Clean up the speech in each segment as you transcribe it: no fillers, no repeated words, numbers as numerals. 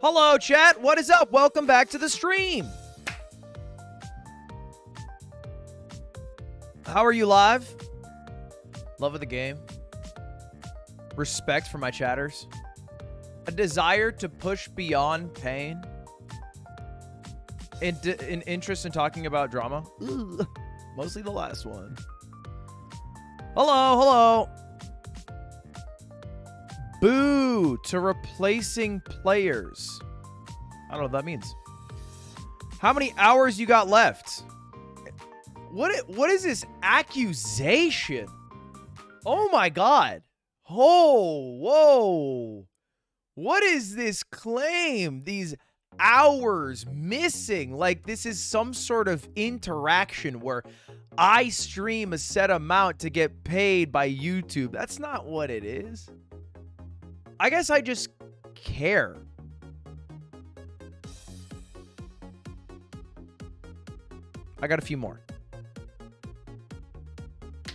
Hello, chat. What is up? Welcome back to the stream. How are you live? Love of the game. Respect for my chatters. A desire to push beyond pain. An interest in talking about drama. Ugh. Mostly the last one. Hello, hello. Boo to replacing players. I don't know what that means. How many hours you got left? What is this accusation? Oh my god. Oh, whoa. What is this claim? These hours missing. Like this is some sort of interaction where I stream a set amount to get paid by YouTube. That's not what it is. I guess I just care. I got a few more.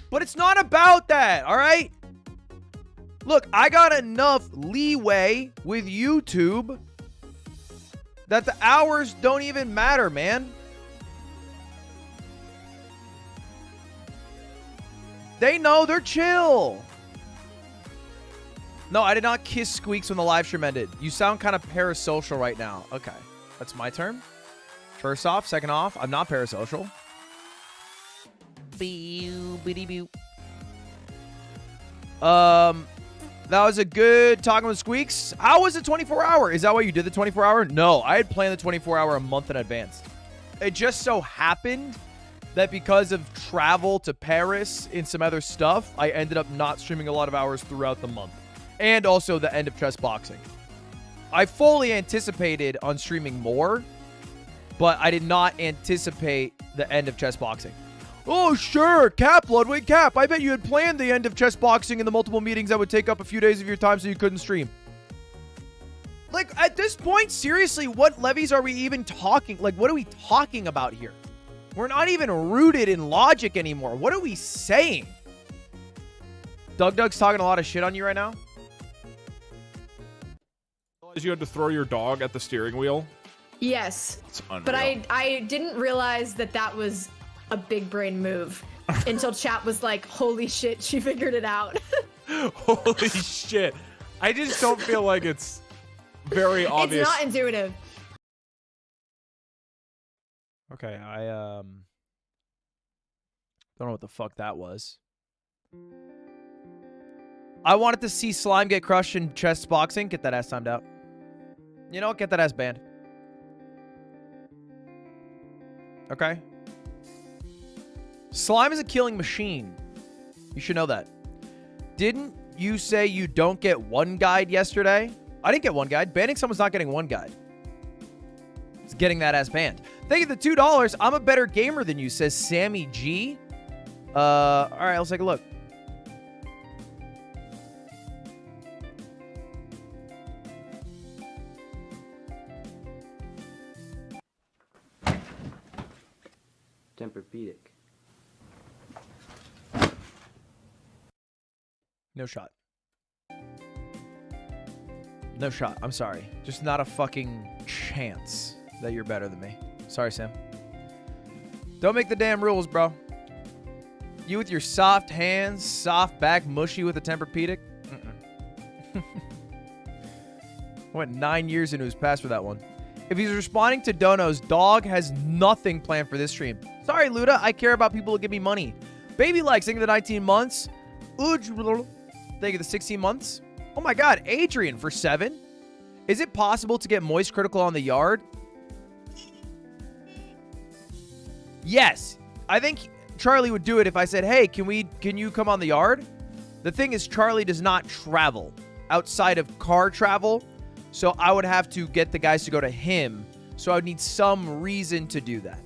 But it's not about that, all right? Look, I got enough leeway with YouTube that the hours don't even matter, man. They know, they're chill. No, I did not kiss Squeaks when the live stream ended. You sound kind of parasocial right now. Okay, that's my turn. First off, second off, I'm not parasocial. That was a good talking with Squeaks. How was the 24-hour? Is that why you did the 24-hour? No, I had planned the 24-hour a month in advance. It just so happened that because of travel to Paris and some other stuff, I ended up not streaming a lot of hours throughout the month. And also the end of chess boxing. I fully anticipated on streaming more, but I did not anticipate the end of chess boxing. Oh, sure. Cap, Ludwig, Cap. I bet you had planned the end of chess boxing and the multiple meetings that would take up a few days of your time so you couldn't stream. Like, at this point, seriously, what levies are we even talking? Like, what are we talking about here? We're not even rooted in logic anymore. What are we saying? Doug's talking a lot of shit on you right now. You had to throw your dog at the steering wheel? Yes. But I didn't realize that that was a big brain move until chat was like, holy shit, she figured it out. Holy shit. I just don't feel like it's very obvious. It's not intuitive. Okay, I don't know what the fuck that was. I wanted to see Slime get crushed in chess boxing. Get that ass timed out. You know what? Get that ass banned. Okay. Slime is a killing machine. You should know that. Didn't you say you don't get one guide yesterday? I didn't get one guide. Banning someone's not getting one guide. It's getting that ass banned. Thank you for the $2. I'm a better gamer than you, says Sammy G. All right, let's take a look. Tempur-Pedic. No shot. No shot. I'm sorry. Just not a fucking chance that you're better than me. Sorry, Sam. Don't make the damn rules, bro. You with your soft hands, soft back, mushy with a Tempur-Pedic? Went 9 years into his past for that one. If he's responding to Dono's, dog has nothing planned for this stream. Sorry, Luda. I care about people who give me money. Baby likes, thank you for the 19 months. Thank you for the 16 months. Oh my god, Adrian for 7. Is it possible to get moist critical on the yard? Yes. I think Charlie would do it if I said, hey, can you come on the yard? The thing is, Charlie does not travel outside of car travel. So I would have to get the guys to go to him. So I would need some reason to do that.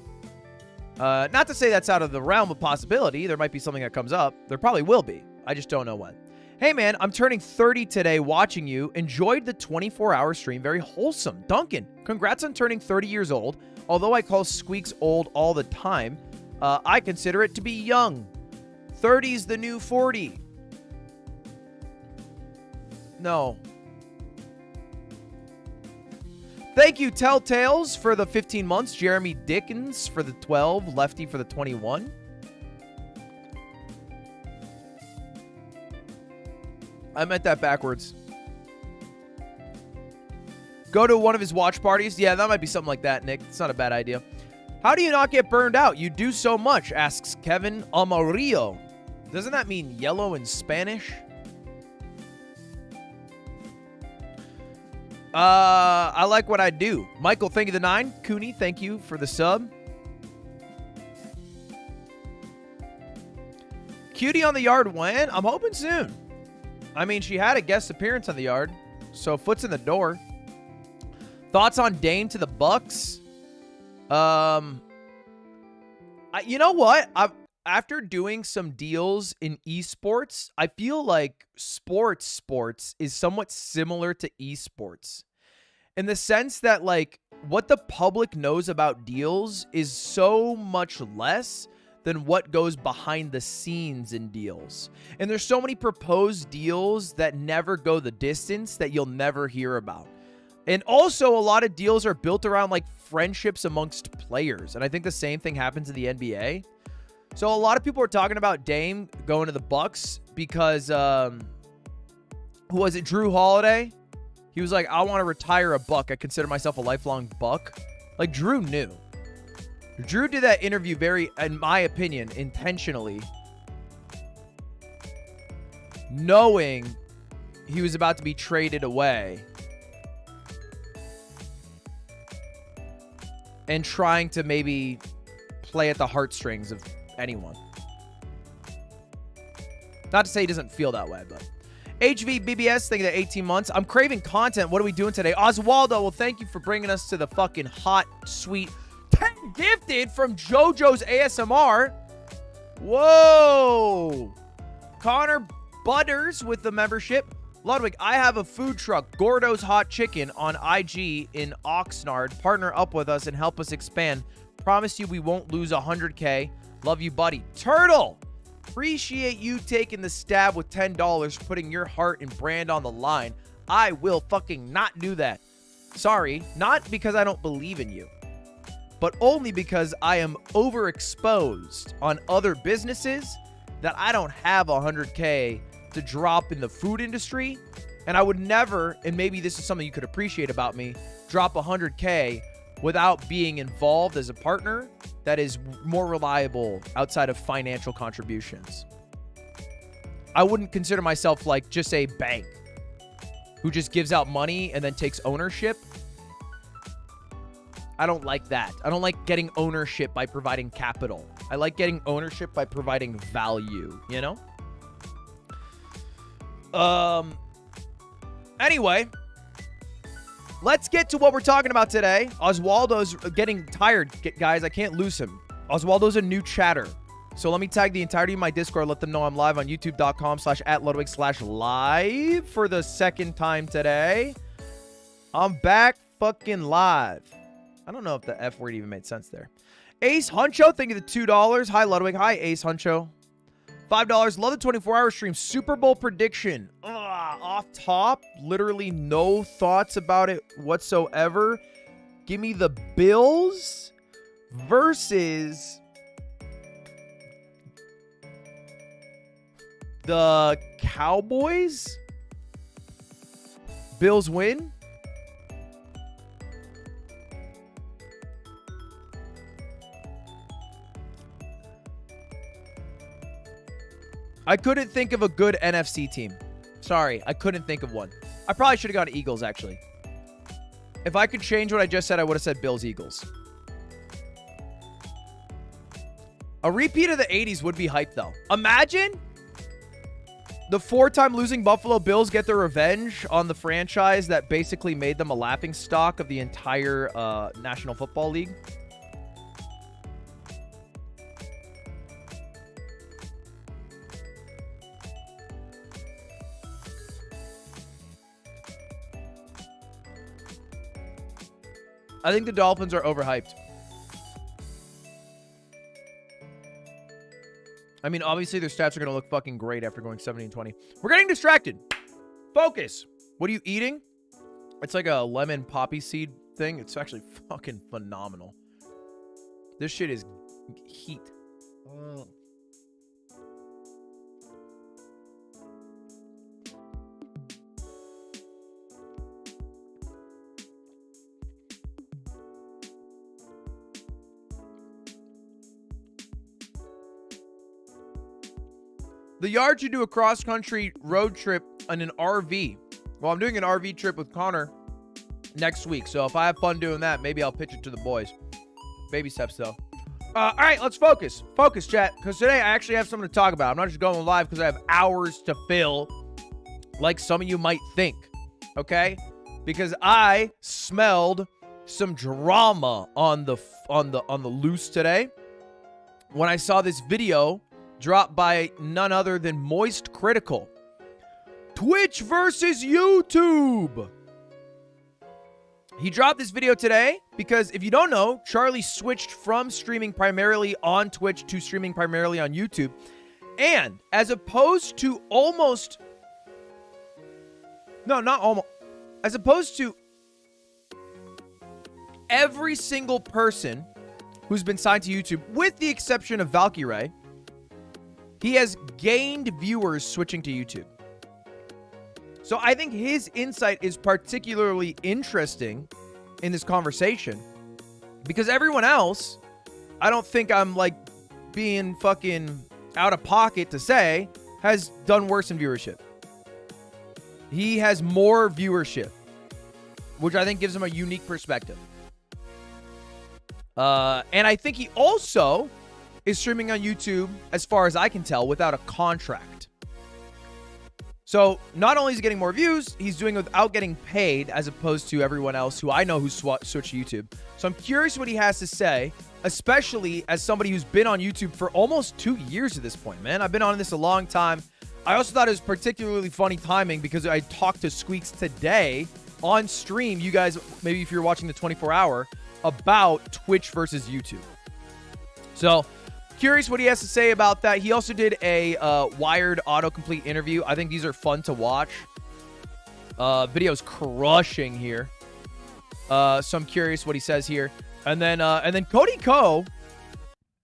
Not to say that's out of the realm of possibility. There might be something that comes up. There probably will be. I just don't know when. Hey, man, I'm turning 30 today watching you. Enjoyed the 24-hour stream. Very wholesome. Duncan, congrats on turning 30 years old. Although I call Squeaks old all the time, I consider it to be young. 30's the new 40. No. Thank you, Telltales, for the 15 months. Jeremy Dickens for the 12. Lefty for the 21. I meant that backwards. Go to one of his watch parties. Yeah, that might be something like that, Nick. It's not a bad idea. How do you not get burned out? You do so much, asks Kevin Amarillo. Doesn't that mean yellow in Spanish? I like what I do. Michael, thank you the 9. Cooney, thank you for the sub. Cutie on the yard when? I'm hoping soon. I mean, she had a guest appearance on the yard, so foot's in the door. Thoughts on Dame to the Bucks? You know what? After doing some deals in esports, I feel like sports is somewhat similar to esports in the sense that, like, what the public knows about deals is so much less than what goes behind the scenes in deals. And there's so many proposed deals that never go the distance that you'll never hear about. And also, a lot of deals are built around, like, friendships amongst players. And I think the same thing happens in the NBA. So a lot of people are talking about Dame going to the Bucks because, who was it, Drew Holiday? He was like, I want to retire a Buck. I consider myself a lifelong Buck. Like, Drew knew. Drew did that interview very, in my opinion, intentionally, knowing he was about to be traded away and trying to maybe play at the heartstrings of anyone. Not to say he doesn't feel that way, but HVBBS, thank you for 18 months. I'm craving content. What are we doing today? Oswaldo, well, thank you for bringing us to the fucking hot, sweet 10 gifted from JoJo's ASMR. Whoa. Connor Butters with the membership. Ludwig, I have a food truck, Gordo's Hot Chicken, on IG in Oxnard. Partner up with us and help us expand. Promise you we won't lose 100K. Love you, buddy. Turtle, appreciate you taking the stab with $10, putting your heart and brand on the line. I will fucking not do that. Sorry, not because I don't believe in you, but only because I am overexposed on other businesses that I don't have 100K to drop in the food industry. And I would never, and maybe this is something you could appreciate about me, drop 100K without being involved as a partner that is more reliable outside of financial contributions. I wouldn't consider myself like just a bank who just gives out money and then takes ownership. I don't like that. I don't like getting ownership by providing capital. I like getting ownership by providing value, you know? Anyway, let's get to what we're talking about today. Oswaldo's getting tired, guys. I can't lose him. Oswaldo's a new chatter. So let me tag the entirety of my Discord. Let them know I'm live on youtube.com/@Ludwig/live for the second time today. I'm back fucking live. I don't know if the F word even made sense there. Ace Huncho, thank you for the $2. Hi, Ludwig. Hi, Ace Huncho. $5. Love the 24-hour stream. Super Bowl prediction. Off top, literally no thoughts about it whatsoever. Give me the Bills versus the Cowboys. Bills win. I couldn't think of a good NFC team. Sorry, I couldn't think of one. I probably should have gone Eagles, actually. If I could change what I just said, I would have said Bills-Eagles. A repeat of the 80s would be hype, though. Imagine the 4-time losing Buffalo Bills get their revenge on the franchise that basically made them a laughingstock of the entire National Football League. I think the Dolphins are overhyped. I mean, obviously their stats are going to look fucking great after going 70-20. We're getting distracted. Focus. What are you eating? It's like a lemon poppy seed thing. It's actually fucking phenomenal. This shit is heat. The yard should do a cross-country road trip on an RV. Well, I'm doing an RV trip with Connor next week, so if I have fun doing that, maybe I'll pitch it to the boys. Baby steps, though. All right, let's focus. Focus, chat, because today I actually have something to talk about. I'm not just going live because I have hours to fill, like some of you might think, okay? Because I smelled some drama on the loose today when I saw this video dropped by none other than Moist Critical. Twitch versus YouTube. He dropped this video today because if you don't know, Charlie switched from streaming primarily on Twitch to streaming primarily on YouTube. And as opposed to as opposed to every single person who's been signed to YouTube, with the exception of Valkyrie, he has gained viewers switching to YouTube. So I think his insight is particularly interesting in this conversation because everyone else, I don't think I'm like being fucking out of pocket to say, has done worse in viewership. He has more viewership, which I think gives him a unique perspective. And I think he also is streaming on YouTube, as far as I can tell, without a contract. So not only is he getting more views, he's doing it without getting paid, as opposed to everyone else who I know who's switched to YouTube. So I'm curious what he has to say, especially as somebody who's been on YouTube for almost 2 years at this point, man. I've been on this a long time. I also thought it was particularly funny timing because I talked to Squeaks today on stream, you guys, maybe if you're watching the 24-hour, about Twitch versus YouTube. So curious what he has to say about that. He also did a Wired autocomplete interview. I think these are fun to watch. Video's crushing here. So I'm curious what he says here. And then Cody Ko,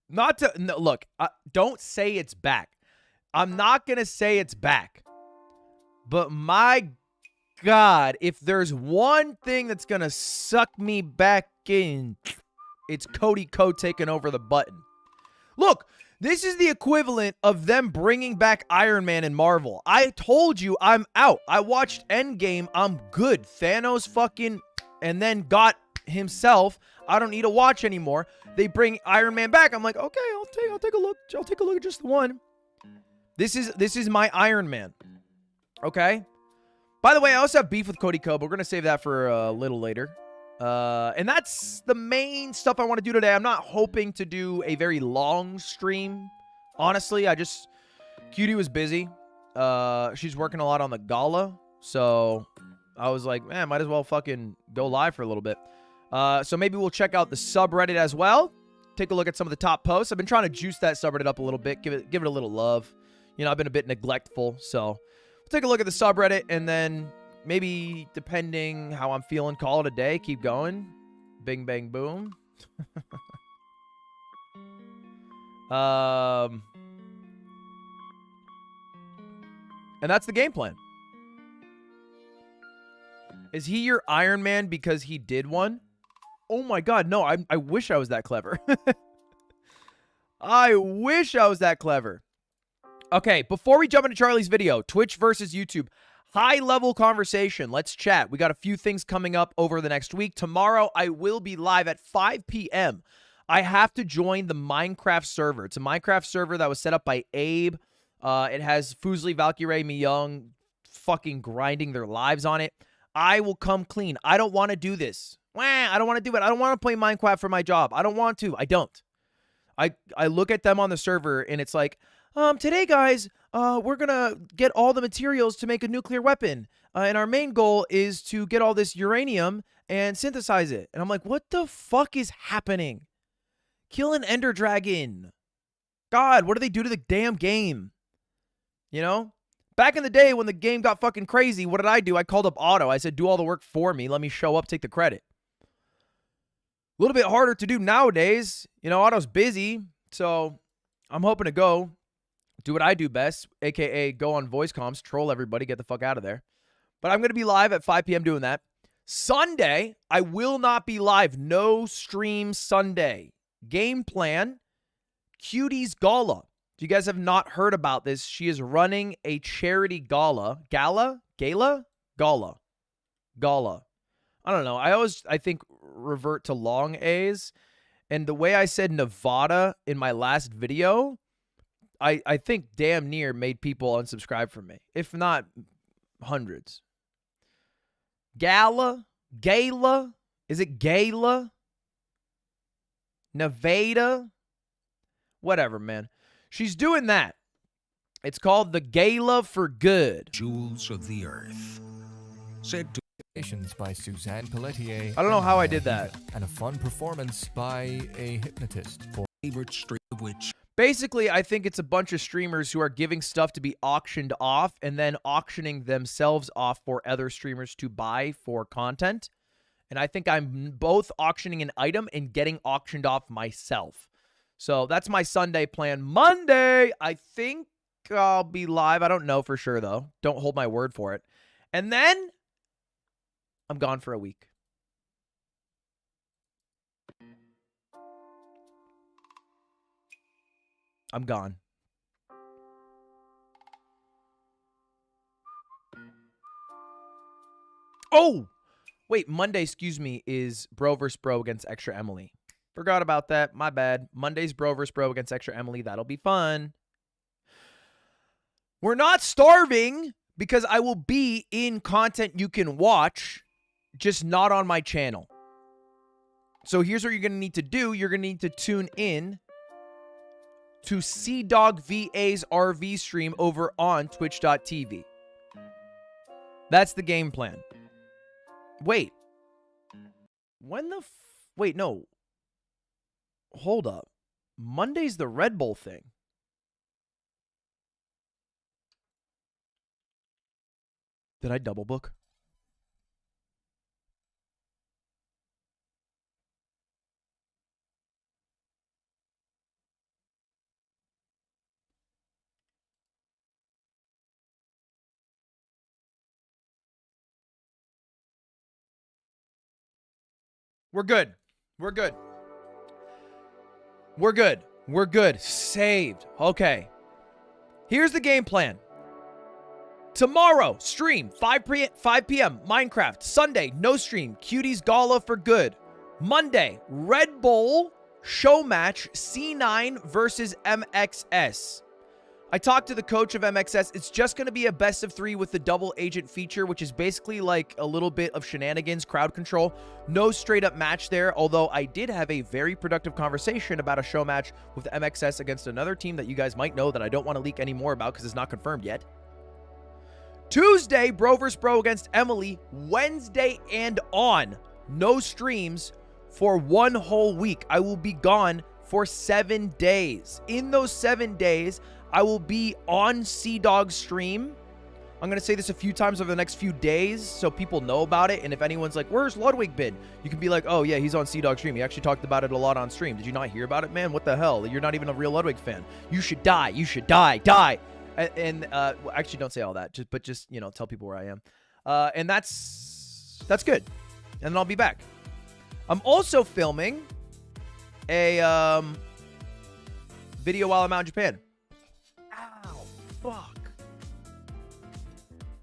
look, don't say it's back. I'm not going to say it's back. But my God, if there's one thing that's going to suck me back in, it's Cody Ko taking over the button. Look, this is the equivalent of them bringing back Iron Man in Marvel. I told you I'm out. I watched Endgame. I'm good. Thanos fucking and then got himself. I don't need to watch anymore. They bring Iron Man back. I'm like, okay, I'll take a look. I'll take a look at just the one. This is my Iron Man. Okay? By the way, I also have beef with Cody Ko, but we're going to save that for a little later. And that's the main stuff I want to do today. I'm not hoping to do a very long stream. Honestly, Cutie was busy. She's working a lot on the gala. So I was like, man, might as well fucking go live for a little bit. So maybe we'll check out the subreddit as well. Take a look at some of the top posts. I've been trying to juice that subreddit up a little bit. Give it a little love. You know, I've been a bit neglectful. So we'll take a look at the subreddit and then maybe, depending how I'm feeling, call it a day. Keep going. Bing, bang, boom. And that's the game plan. Is he your Iron Man because he did one? Oh my God, no. I wish I was that clever. I wish I was that clever. Okay, before we jump into Charlie's video, Twitch versus YouTube. High-level conversation. Let's chat. We got a few things coming up over the next week. Tomorrow, I will be live at 5 p.m. I have to join the Minecraft server. It's a Minecraft server that was set up by Abe. It has Fuslie, Valkyrie, Young fucking grinding their lives on it. I will come clean. I don't want to do this. I don't want to do it. I don't want to play Minecraft for my job. I don't want to. I don't. I look at them on the server, and it's like, today, guys, we're going to get all the materials to make a nuclear weapon. And our main goal is to get all this uranium and synthesize it. And I'm like, what the fuck is happening? Kill an Ender Dragon. God, what do they do to the damn game? You know? Back in the day when the game got fucking crazy, what did I do? I called up Otto. I said, do all the work for me. Let me show up, take the credit. little bit harder to do nowadays. You know, Otto's busy, so I'm hoping to go do what I do best, aka go on voice comms, troll everybody, get the fuck out of there. But I'm going to be live at 5 p.m. doing that. Sunday, I will not be live. No stream Sunday. Game plan, Cutie's Gala. If you guys have not heard about this, she is running a charity gala. Gala? Gala. I don't know. I think, revert to long A's. And the way I said Nevada in my last video, I think damn near made people unsubscribe from me. If not hundreds. Gala? Is it Gala? Nevada? Whatever, man. She's doing that. It's called the Gala for Good. Jewels of the Earth. Said to by Suzanne Pelletier. I don't know how I did that. And a fun performance by a hypnotist for favorite stream of which. Basically, I think it's a bunch of streamers who are giving stuff to be auctioned off and then auctioning themselves off for other streamers to buy for content. And I think I'm both auctioning an item and getting auctioned off myself. So that's my Sunday plan. Monday, I think I'll be live. I don't know for sure, though. Don't hold my word for it. And then I'm gone for a week. I'm gone. Oh! Wait, Monday, excuse me, is Bro vs. Bro against Extra Emily. Forgot about that. My bad. Monday's Bro vs. Bro against Extra Emily. That'll be fun. We're not starving because I will be in content you can watch, just not on my channel. So here's what you're going to need to do. You're going to need to tune in to CDog VA's RV stream over on twitch.tv. That's the game plan. Wait. When the wait, no. Hold up. Monday's the Red Bull thing. Did I double book? We're good. We're good. We're good. We're good. Saved. Okay. Here's the game plan. Tomorrow, stream, 5 p.m., Minecraft. Sunday, no stream, Cutie's Gala for Good. Monday, Red Bull show match, C9 versus MXS. I talked to the coach of MXS. It's just going to be a best of 3 with the double agent feature, which is basically like a little bit of shenanigans, crowd control. No straight up match there, although I did have a very productive conversation about a show match with MXS against another team that you guys might know that I don't want to leak any more about because it's not confirmed yet. Tuesday, Bro vs. Bro against Emily. Wednesday and on. No streams for 1 whole week. I will be gone for 7 days. In those 7 days, I will be on CDog's stream. I'm going to say this a few times over the next few days so people know about it. And if anyone's like, where's Ludwig been? You can be like, oh, yeah, he's on CDog's stream. He actually talked about it a lot on stream. Did you not hear about it, man? What the hell? You're not even a real Ludwig fan. You should die. You should die. Die. And well, actually, don't say all that. But just, you know, tell people where I am. And that's good. And then I'll be back. I'm also filming a video while I'm out in Japan. Ow, fuck.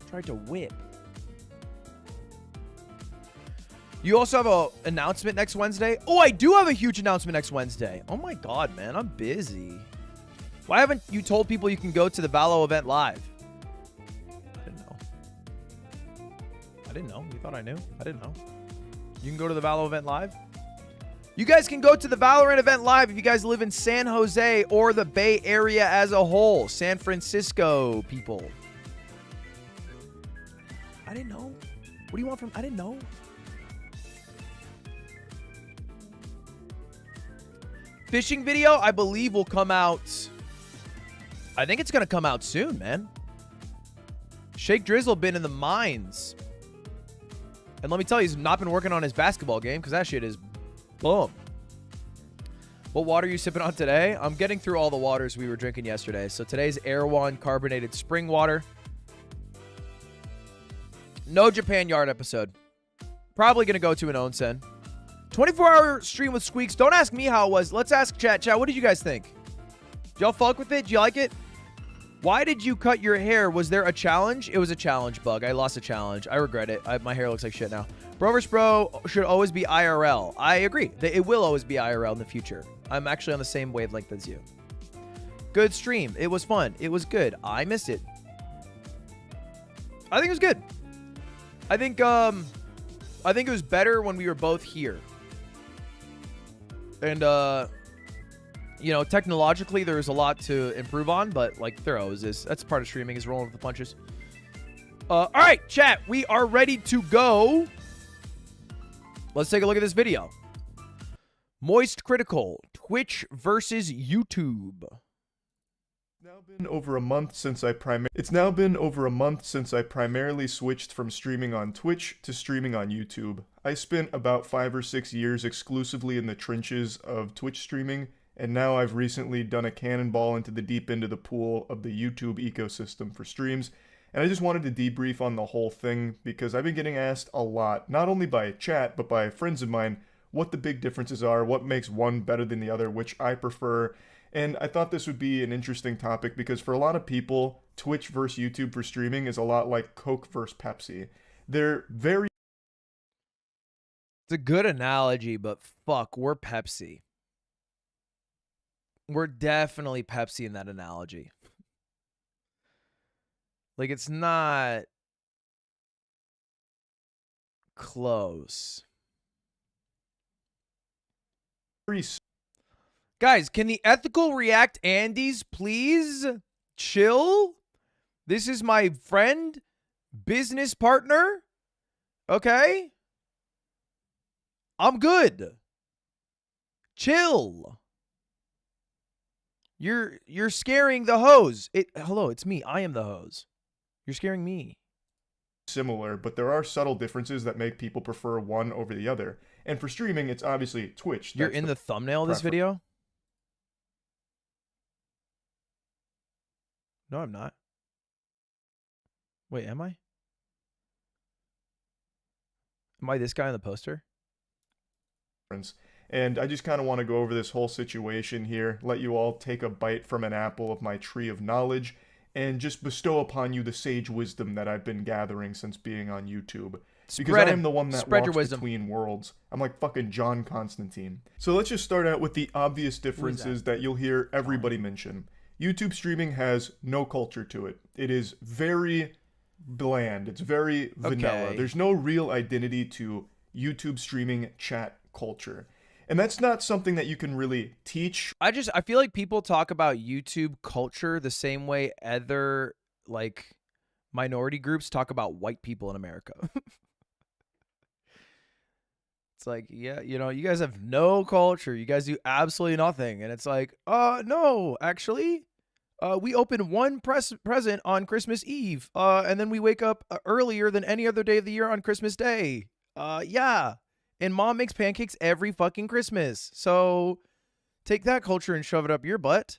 Tried to whip. You also have an announcement next Wednesday? Oh, I do have a huge announcement next Wednesday. Oh my god, man, I'm busy. Why haven't you told people you can go to the Valo event live? I didn't know. I didn't know. You thought I knew? I didn't know. You can go to the Valo event live? You guys can go to the Valorant event live if you guys live in San Jose or the Bay Area as a whole. San Francisco people. I didn't know. What do you want from... I didn't know. Fishing video, I believe, will come out... I think it's going to come out soon, man. Shake Drizzle been in the mines. And let me tell you, he's not been working on his basketball game because that shit is Boom. What water are you sipping on today? I'm getting through all the waters we were drinking yesterday. So today's Erewhon carbonated spring water. No Japan Yard episode. Probably going to go to an onsen. 24-hour stream with Squeaks. Don't ask me how it was. Let's ask chat. Chat, what did you guys think? Did y'all fuck with it? Do you like it? Why did you cut your hair? Was there a challenge? It was a challenge, Bug. I lost a challenge. I regret it. My hair looks like shit now. Bro vs. Bro should always be IRL. I agree. It will always be IRL in the future. I'm actually on the same wavelength as you. Good stream. It was fun. It was good. I missed it. I think it was good. I think it was better when we were both here. And you know, technologically there's a lot to improve on, but like there always is. That's part of streaming, is rolling with the punches. All right, chat, we are ready to go. Let's take a look at this video. Moist Critical, Twitch versus YouTube. It's now been over a month since I primarily switched from streaming on Twitch to streaming on YouTube. I spent about 5 or 6 years exclusively in the trenches of Twitch streaming, and now I've recently done a cannonball into the deep end of the pool of the YouTube ecosystem for streams. And I just wanted to debrief on the whole thing because I've been getting asked a lot, not only by chat, but by friends of mine, what the big differences are, what makes one better than the other, which I prefer. And I thought this would be an interesting topic because for a lot of people, Twitch versus YouTube for streaming is a lot like Coke versus Pepsi. They're very... It's a good analogy, but fuck, we're Pepsi. We're definitely Pepsi in that analogy. Like, it's not close. Guys, can the ethical react Andes please chill? This is my friend, business partner. Okay? I'm good. Chill. You're scaring the hose. Hello, it's me. I am the hose. You're scaring me. Similar, but there are subtle differences that make people prefer one over the other. And for streaming, it's obviously Twitch. You're in the thumbnail of this video? No, I'm not. Wait, am I? Am I this guy on the poster? And I just kind of want to go over this whole situation here, let you all take a bite from an apple of my tree of knowledge, and just bestow upon you the sage wisdom that I've been gathering since being on YouTube. Because I am the one that walks between worlds. I'm like fucking John Constantine. So let's just start out with the obvious differences that you'll hear everybody mention. YouTube streaming has no culture to it. It is very bland. It's very vanilla. Okay. There's no real identity to YouTube streaming chat culture. And that's not something that you can really teach. I feel like people talk about YouTube culture the same way other like minority groups talk about white people in America. It's like, yeah, you know, you guys have no culture. You guys do absolutely nothing. And it's like, no, actually, we open one present on Christmas Eve. And then we wake up earlier than any other day of the year on Christmas Day. Yeah. And mom makes pancakes every fucking Christmas. So take that culture and shove it up your butt.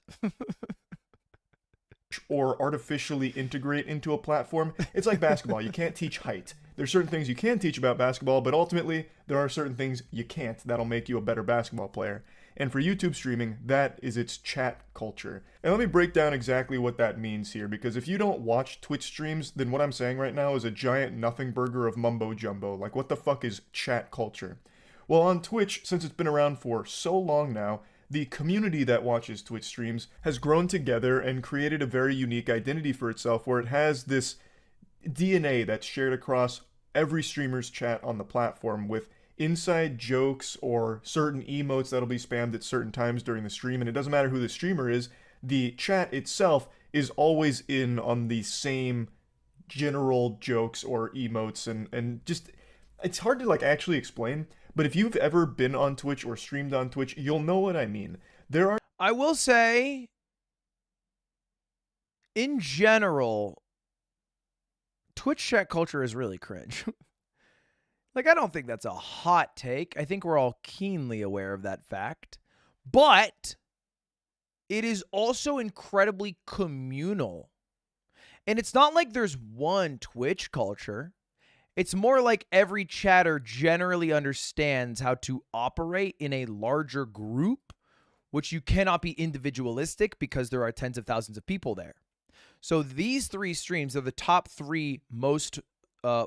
Or artificially integrate into a platform. It's like basketball. You can't teach height. There's certain things you can teach about basketball, but ultimately there are certain things you can't that'll make you a better basketball player. And for YouTube streaming, that is its chat culture. And let me break down exactly what that means here, because if you don't watch Twitch streams, then what I'm saying right now is a giant nothing burger of mumbo jumbo. Like, what the fuck is chat culture? Well, on Twitch, since it's been around for so long now, the community that watches Twitch streams has grown together and created a very unique identity for itself, where it has this DNA that's shared across every streamer's chat on the platform, with inside jokes or certain emotes that'll be spammed at certain times during the stream. And it doesn't matter who the streamer is, the chat itself is always in on the same general jokes or emotes, and just, it's hard to like actually explain. But if you've ever been on Twitch or streamed on Twitch, you'll know what I mean. I will say, in general, Twitch chat culture is really cringe. Like, I don't think that's a hot take. I think we're all keenly aware of that fact. But it is also incredibly communal. And it's not like there's one Twitch culture. It's more like every chatter generally understands how to operate in a larger group, which you cannot be individualistic because there are tens of thousands of people there. So these 3 streams are the top 3 most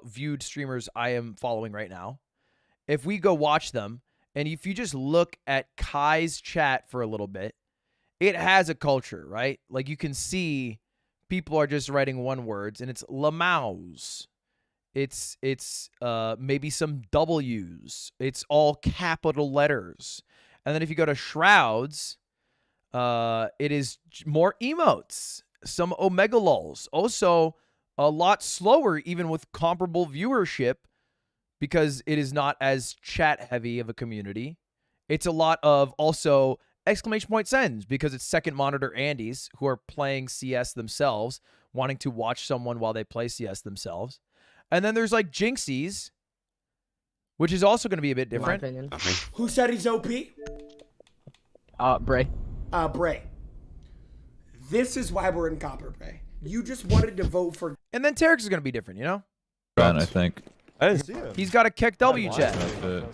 viewed streamers I am following right now. If we go watch them, and if you just look at Kai's chat for a little bit, it has a culture, right? Like, you can see people are just writing one words, and it's Lamaus. It's maybe some W's. It's all capital letters. And then if you go to Shrouds, it is more emotes, some omega lols. Also, a lot slower, even with comparable viewership, because it is not as chat heavy of a community. It's a lot of also exclamation point sends, because it's second monitor Andys who are playing CS themselves, wanting to watch someone while they play CS themselves. And then there's like Jinxies, which is also going to be a bit different. In my opinion. Who said he's OP? Bray. Bray. This is why we're in Copper, Bray. You just wanted to vote for. And then Terex is going to be different, you know? I think. I didn't see him. He's got a Keck W chat. That's it.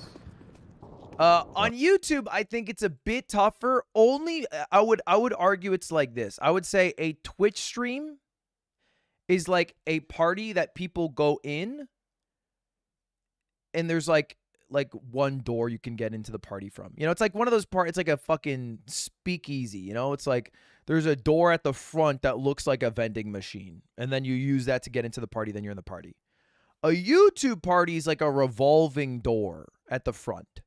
On YouTube, I think it's a bit tougher. Only I would argue it's like this. I would say a Twitch stream is like a party that people go in, and there's like one door you can get into the party from. You know, it's like one of those it's like a fucking speakeasy, you know? It's like there's a door at the front that looks like a vending machine, and then you use that to get into the party, then you're in the party. A YouTube party is like a revolving door at the front.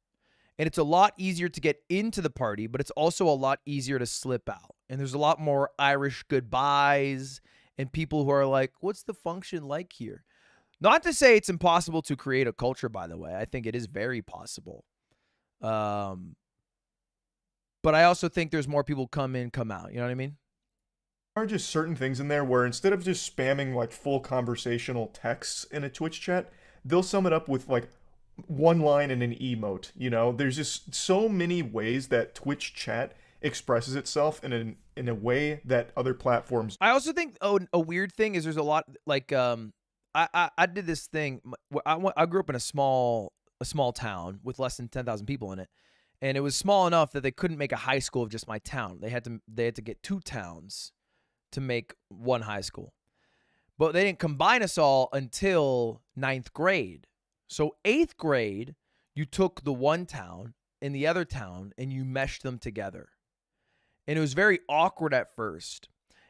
And it's a lot easier to get into the party, but it's also a lot easier to slip out. And there's a lot more Irish goodbyes and people who are like, what's the function like here? Not to say it's impossible to create a culture, by the way. I think it is very possible. But I also think there's more people come in, come out. You know what I mean? There are just certain things in there where instead of just spamming like full conversational texts in a Twitch chat, they'll sum it up with like one line and an emote. You know, there's just so many ways that Twitch chat expresses itself in a way that other platforms. I also think a weird thing is there's a lot like I did this thing. I grew up in a small town with less than 10,000 people in it, and it was small enough that they couldn't make a high school of just my town. They had to get 2 towns to make one high school, but they didn't combine us all until 9th grade. So 8th grade, you took the one town and the other town and you meshed them together. And it was very awkward at first.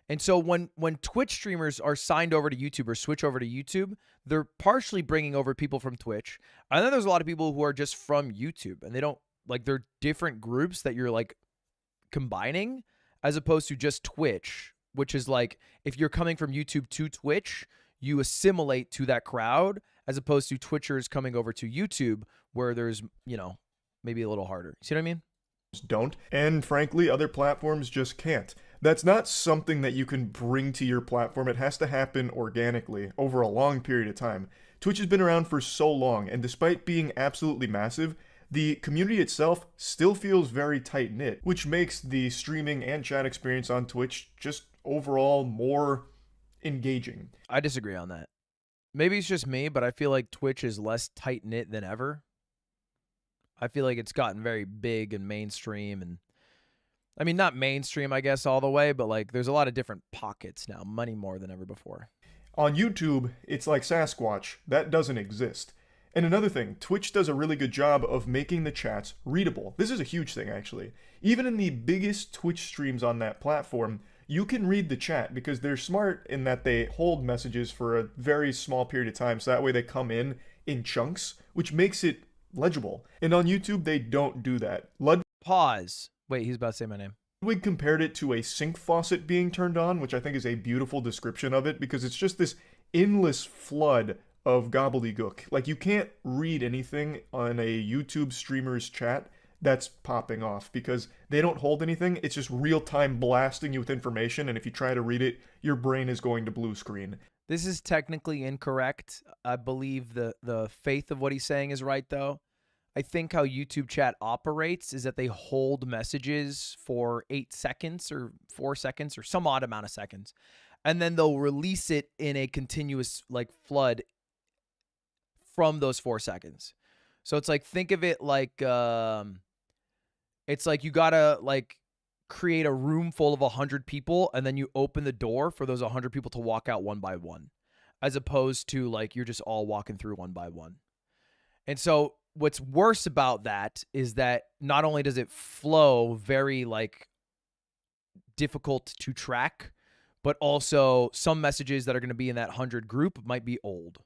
And so when Twitch streamers are signed over to YouTube or switch over to YouTube, they're partially bringing over people from Twitch. And then there's a lot of people who are just from YouTube, and they don't like, they're different groups that you're like combining, as opposed to just Twitch, which is like, if you're coming from YouTube to Twitch, you assimilate to that crowd, as opposed to Twitchers coming over to YouTube, where there's, you know, maybe a little harder. See what I mean? Don't. And frankly, other platforms just can't. That's not something that you can bring to your platform. It has to happen organically over a long period of time. Twitch has been around for so long, and despite being absolutely massive, the community itself still feels very tight-knit, which makes the streaming and chat experience on Twitch just overall more engaging. I disagree on that. Maybe it's just me, but I feel like Twitch is less tight-knit than ever. I feel like it's gotten very big and mainstream, and I mean, not mainstream, I guess, all the way, but like there's a lot of different pockets now, money more than ever before. On YouTube, it's like Sasquatch. That doesn't exist. And another thing, Twitch does a really good job of making the chats readable. This is a huge thing, actually. Even in the biggest Twitch streams on that platform, you can read the chat because they're smart in that they hold messages for a very small period of time, so that way they come in chunks, which makes it legible. And on YouTube, they don't do that. Pause. Wait, he's about to say my name. Ludwig compared it to a sink faucet being turned on, which I think is a beautiful description of it, because it's just this endless flood of gobbledygook. Like, you can't read anything on a YouTube streamer's chat that's popping off because they don't hold anything. It's just real time blasting you with information, and if you try to read it, your brain is going to blue screen. This is technically incorrect. I believe the faith of what he's saying is right, though. I think how YouTube chat operates is that they hold messages for 8 seconds or 4 seconds or some odd amount of seconds, and then they'll release it in a continuous like flood from those 4 seconds. So it's like, think of it like it's like you gotta like create a room full of 100 people, and then you open the door for those 100 people to walk out one by one, as opposed to like you're just all walking through one by one. And so what's worse about that is that not only does it flow very like difficult to track, but also some messages that are going to be in that 100 group might be old.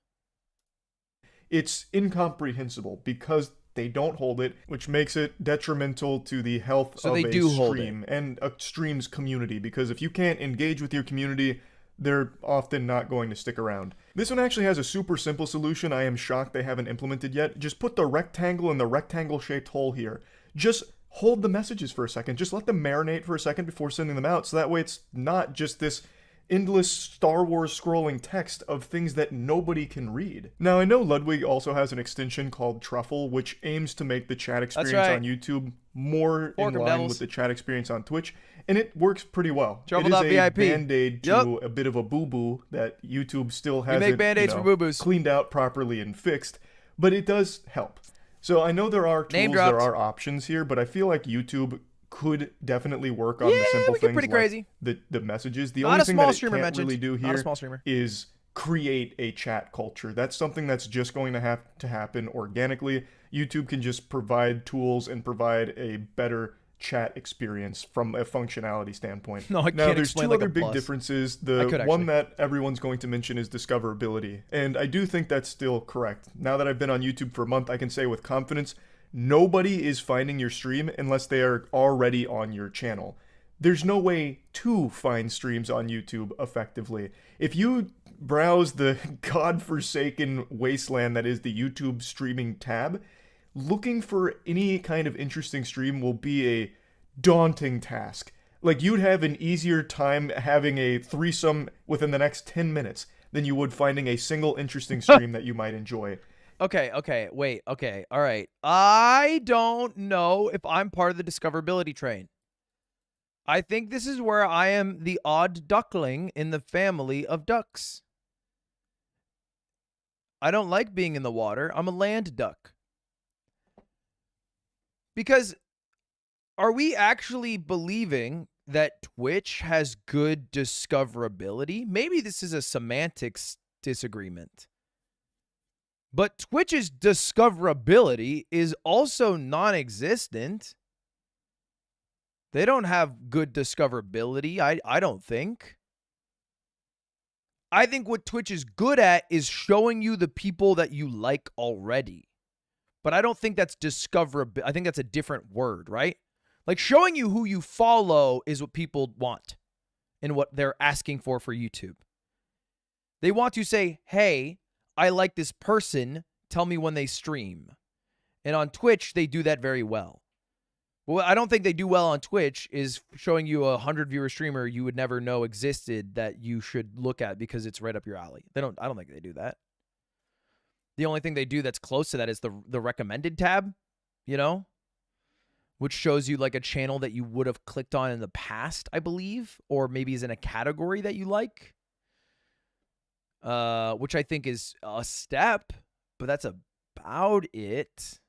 It's incomprehensible because they don't hold it, which makes it detrimental to the health of a stream and a stream's community, because if you can't engage with your community, they're often not going to stick around. This one actually has a super simple solution I am shocked they haven't implemented yet. Just put the rectangle in the rectangle-shaped hole here. Just hold the messages for a second. Just let them marinate for a second before sending them out, so that way it's not just this endless Star Wars scrolling text of things that nobody can read. Now, I know Ludwig also has an extension called Truffle, which aims to make the chat experience on YouTube more in line with the chat experience on Twitch, and it works pretty well. It is a band-aid to a bit of a boo-boo that YouTube still hasn't cleaned out properly and fixed, but it does help. So I know there are tools, there are options here, but I feel like YouTube could definitely work on the simple things like the messages. The only thing that it can't really do here is create a chat culture. That's something that's just going to have to happen organically. YouTube can just provide tools and provide a better chat experience from a functionality standpoint. No, I can't now, there's explain two like other a big plus. differences. The one that everyone's going to mention is discoverability, and I do think that's still correct. Now that I've been on YouTube for a month, I can say with confidence, nobody is finding your stream unless they are already on your channel. There's no way to find streams on YouTube effectively. If you browse the godforsaken wasteland that is the YouTube streaming tab, looking for any kind of interesting stream will be a daunting task. Like, you'd have an easier time having a threesome within the next 10 minutes than you would finding a single interesting stream that you might enjoy. Okay, wait, okay, all right. I don't know if I'm part of the discoverability train. I think this is where I am the odd duckling in the family of ducks. I don't like being in the water. I'm a land duck. Because are we actually believing that Twitch has good discoverability? Maybe this is a semantics disagreement. But Twitch's discoverability is also non-existent. They don't have good discoverability, I don't think. I think what Twitch is good at is showing you the people that you like already. But I don't think that's discoverability. I think that's a different word, right? Like, showing you who you follow is what people want and what they're asking for YouTube. They want to say, hey, I like this person, tell me when they stream. And on Twitch, they do that very well. What I don't think they do well on Twitch is showing you a 100-viewer streamer you would never know existed that you should look at because it's right up your alley. I don't think they do that. The only thing they do that's close to that is the recommended tab, you know, which shows you like a channel that you would have clicked on in the past, I believe, or maybe is in a category that you like. Which I think is a step, but that's about it.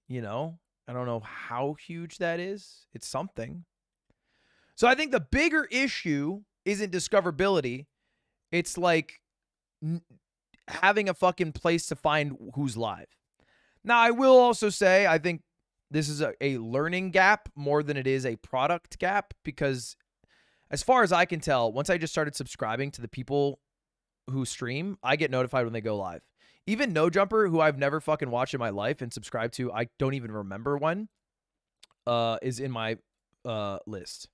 You know, I don't know how huge that is. It's something. So I think the bigger issue isn't discoverability. It's like having a fucking place to find who's live. Now, I will also say, I think this is a learning gap more than it is a product gap, because as far as I can tell, once I just started subscribing to the people who stream, I get notified when they go live. Even No Jumper, who I've never fucking watched in my life and subscribed to, I don't even remember when, is in my list.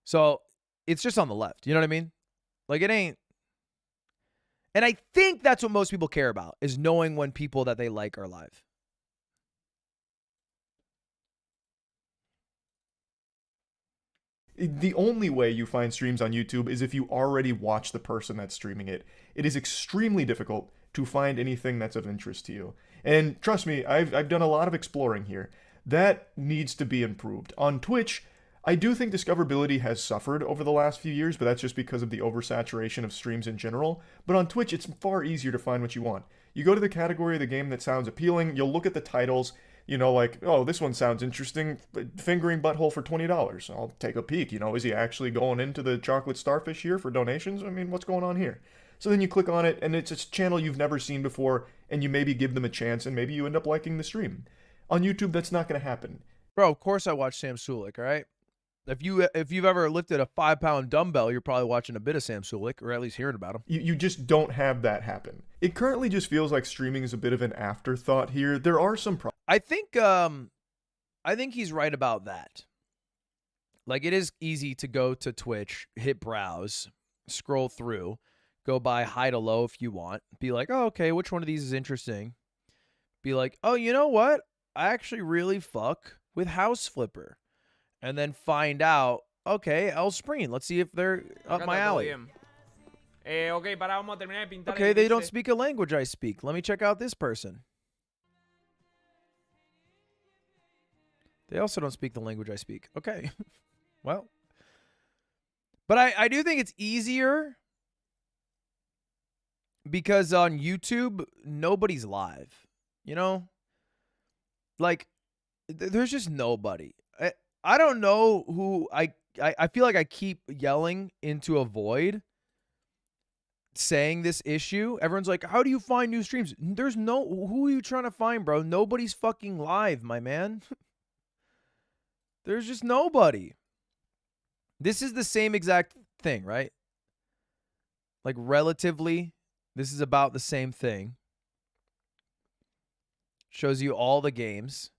So it's just on the left. You know what I mean? Like, it ain't. And I think that's what most people care about, is knowing when people that they like are live. The only way you find streams on YouTube is if you already watch the person that's streaming it. It is extremely difficult to find anything that's of interest to you. And trust me, I've done a lot of exploring here. That needs to be improved. On Twitch, I do think discoverability has suffered over the last few years, but that's just because of the oversaturation of streams in general. But on Twitch, it's far easier to find what you want. You go to the category of the game that sounds appealing, you'll look at the titles, you know, like, oh, this one sounds interesting, fingering butthole for $20. I'll take a peek, you know, is he actually going into the chocolate starfish here for donations? I mean, what's going on here? So then you click on it, and it's a channel you've never seen before, and you maybe give them a chance, and maybe you end up liking the stream. On YouTube, that's not going to happen. Bro, of course I watch Sam Sulik, all right? If you've ever lifted a 5-pound dumbbell, you're probably watching a bit of Sam Sulik, or at least hearing about him. You just don't have that happen. It currently just feels like streaming is a bit of an afterthought here. There are some problems. I think he's right about that. Like, it is easy to go to Twitch, hit browse, scroll through, go by high to low if you want. Be like, oh, okay, which one of these is interesting? Be like, oh, you know what? I actually really fuck with House Flipper. And then find out, okay, El Spreen, let's see if they're up my alley. Okay, they don't speak a language I speak. Let me check out this person. They also don't speak the language I speak. Okay. Well. But I do think it's easier because on YouTube, nobody's live. You know? Like, there's just nobody. I don't know who I feel like I keep yelling into a void saying this issue. Everyone's like, how do you find new streams? There's no, who are you trying to find, bro? Nobody's fucking live, my man. There's just nobody. This is the same exact thing, right? Like, relatively, this is about the same thing. Shows you all the games.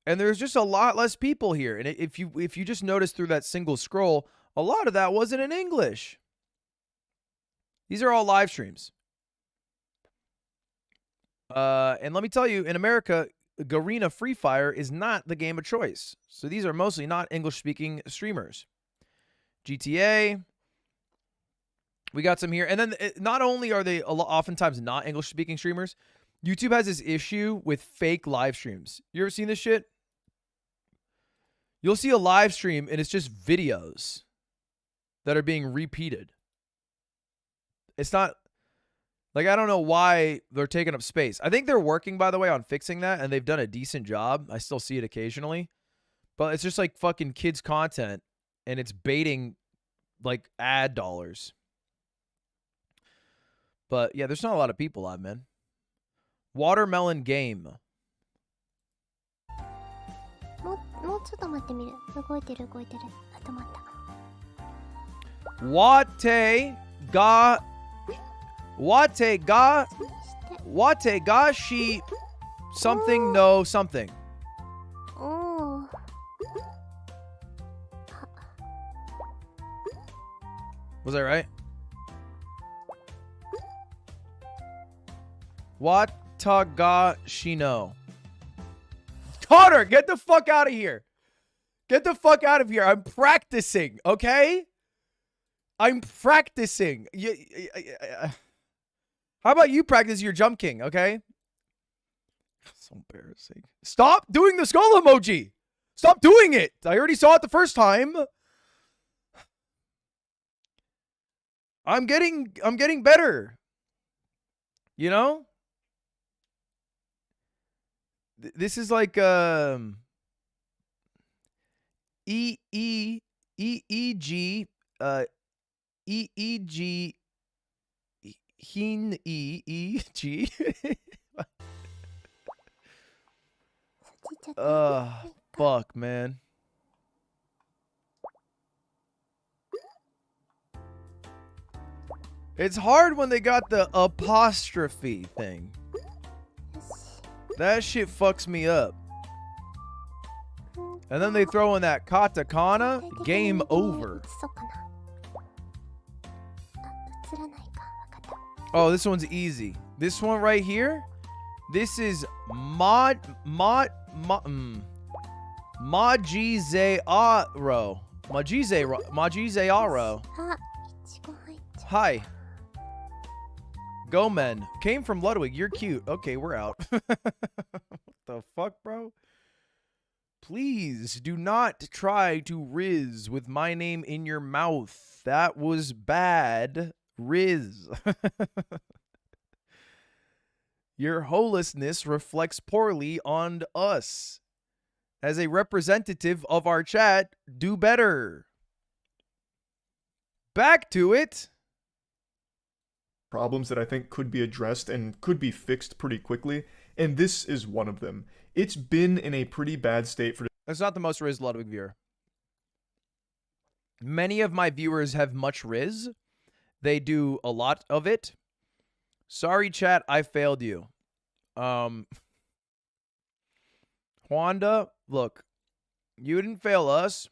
And there's just a lot less people here. And if you just notice through that single scroll, a lot of that wasn't in English. These are all live streams. And let me tell you, in America, Garena Free Fire is not the game of choice. So these are mostly not English-speaking streamers. GTA, we got some here. And then not only are they oftentimes not English-speaking streamers, YouTube has this issue with fake live streams. You ever seen this shit? You'll see a live stream and it's just videos that are being repeated. It's not, like, I don't know why they're taking up space. I think they're working, by the way, on fixing that, and they've done a decent job. I still see it occasionally. But it's just like fucking kids' content, and it's baiting, like, ad dollars. But, yeah, there's not a lot of people live, man. Watermelon Game. もうちょっと待ってみる。動いてる。あ、止まった。Wate ga she something no something. Oh. Was that right? Watagashino. Connor, get the fuck out of here. Get the fuck out of here. I'm practicing, okay? I'm practicing. How about you practice your jump king, okay? So embarrassing. Stop doing the skull emoji. Stop doing it. I already saw it the first time. I'm getting better. You know? This is like EEG Hin EEG. Fuck, man. It's hard when they got the apostrophe thing. That shit fucks me up. And then they throw in that katakana. Game over. Oh, this one's easy. This one right here. This is Majize Aro. Majize-aro. あ、いちご入っちゃ Hi. Gomen. Came from Ludwig. You're cute. Okay, we're out. What the fuck, bro? Please do not try to Riz with my name in your mouth. That was bad. Riz. Your holelessness reflects poorly on us. As a representative of our chat, do better. Back to it. problems that I think could be addressed and could be fixed pretty quickly, and this is one of them. It's been in a pretty bad state for... That's not the most Riz Ludwig viewer. Many of my viewers have much Riz. They do a lot of it. Sorry, chat, I failed you. Wanda, look, you didn't fail us.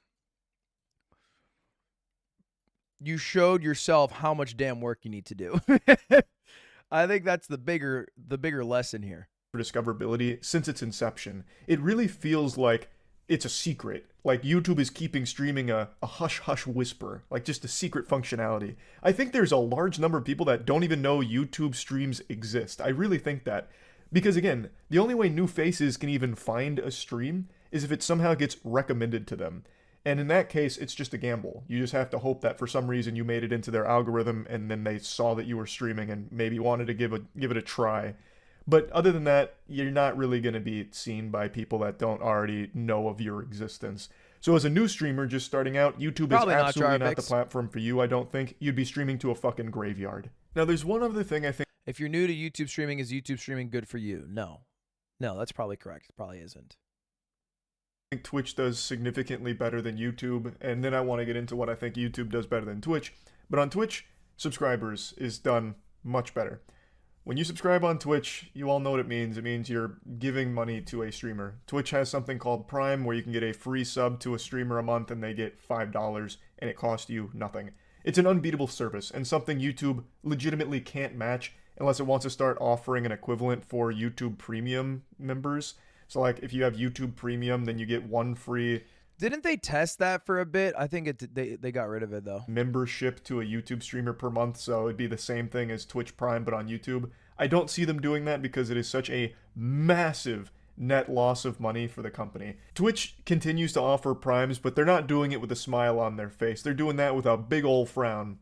You showed yourself how much damn work you need to do. I think that's the bigger lesson here. For discoverability since its inception. It really feels like it's a secret. Like YouTube is keeping streaming a hush-hush whisper, like just a secret functionality. I think there's a large number of people that don't even know YouTube streams exist. I really think that. Because again, the only way new faces can even find a stream is if it somehow gets recommended to them. And in that case, it's just a gamble. You just have to hope that for some reason you made it into their algorithm and then they saw that you were streaming and maybe wanted to give it a try. But other than that, you're not really going to be seen by people that don't already know of your existence. So as a new streamer just starting out, YouTube Probably is not absolutely not the Jarvix. platform for you, I don't think. You'd be streaming to a fucking graveyard. Now, there's one other thing I think If you're new to YouTube streaming, is YouTube streaming good for you? No. No, that's probably correct. It probably isn't. Twitch does significantly better than YouTube, and then I want to get into what I think YouTube does better than Twitch. But on Twitch, subscribers is done much better. When you subscribe on Twitch, you all know what it means. It means you're giving money to a streamer. Twitch has something called Prime, where you can get a free sub to a streamer a month, and they get $5, and it costs you nothing. It's an unbeatable service, and something YouTube legitimately can't match unless it wants to start offering an equivalent for YouTube Premium members. So, like, if you have YouTube Premium, then you get one free Didn't they test that for a bit? I think they got rid of it, though. membership to a YouTube streamer per month, so it'd be the same thing as Twitch Prime, but on YouTube. I don't see them doing that because it is such a massive net loss of money for the company. Twitch continues to offer Primes, but they're not doing it with a smile on their face. They're doing that with a big old frown.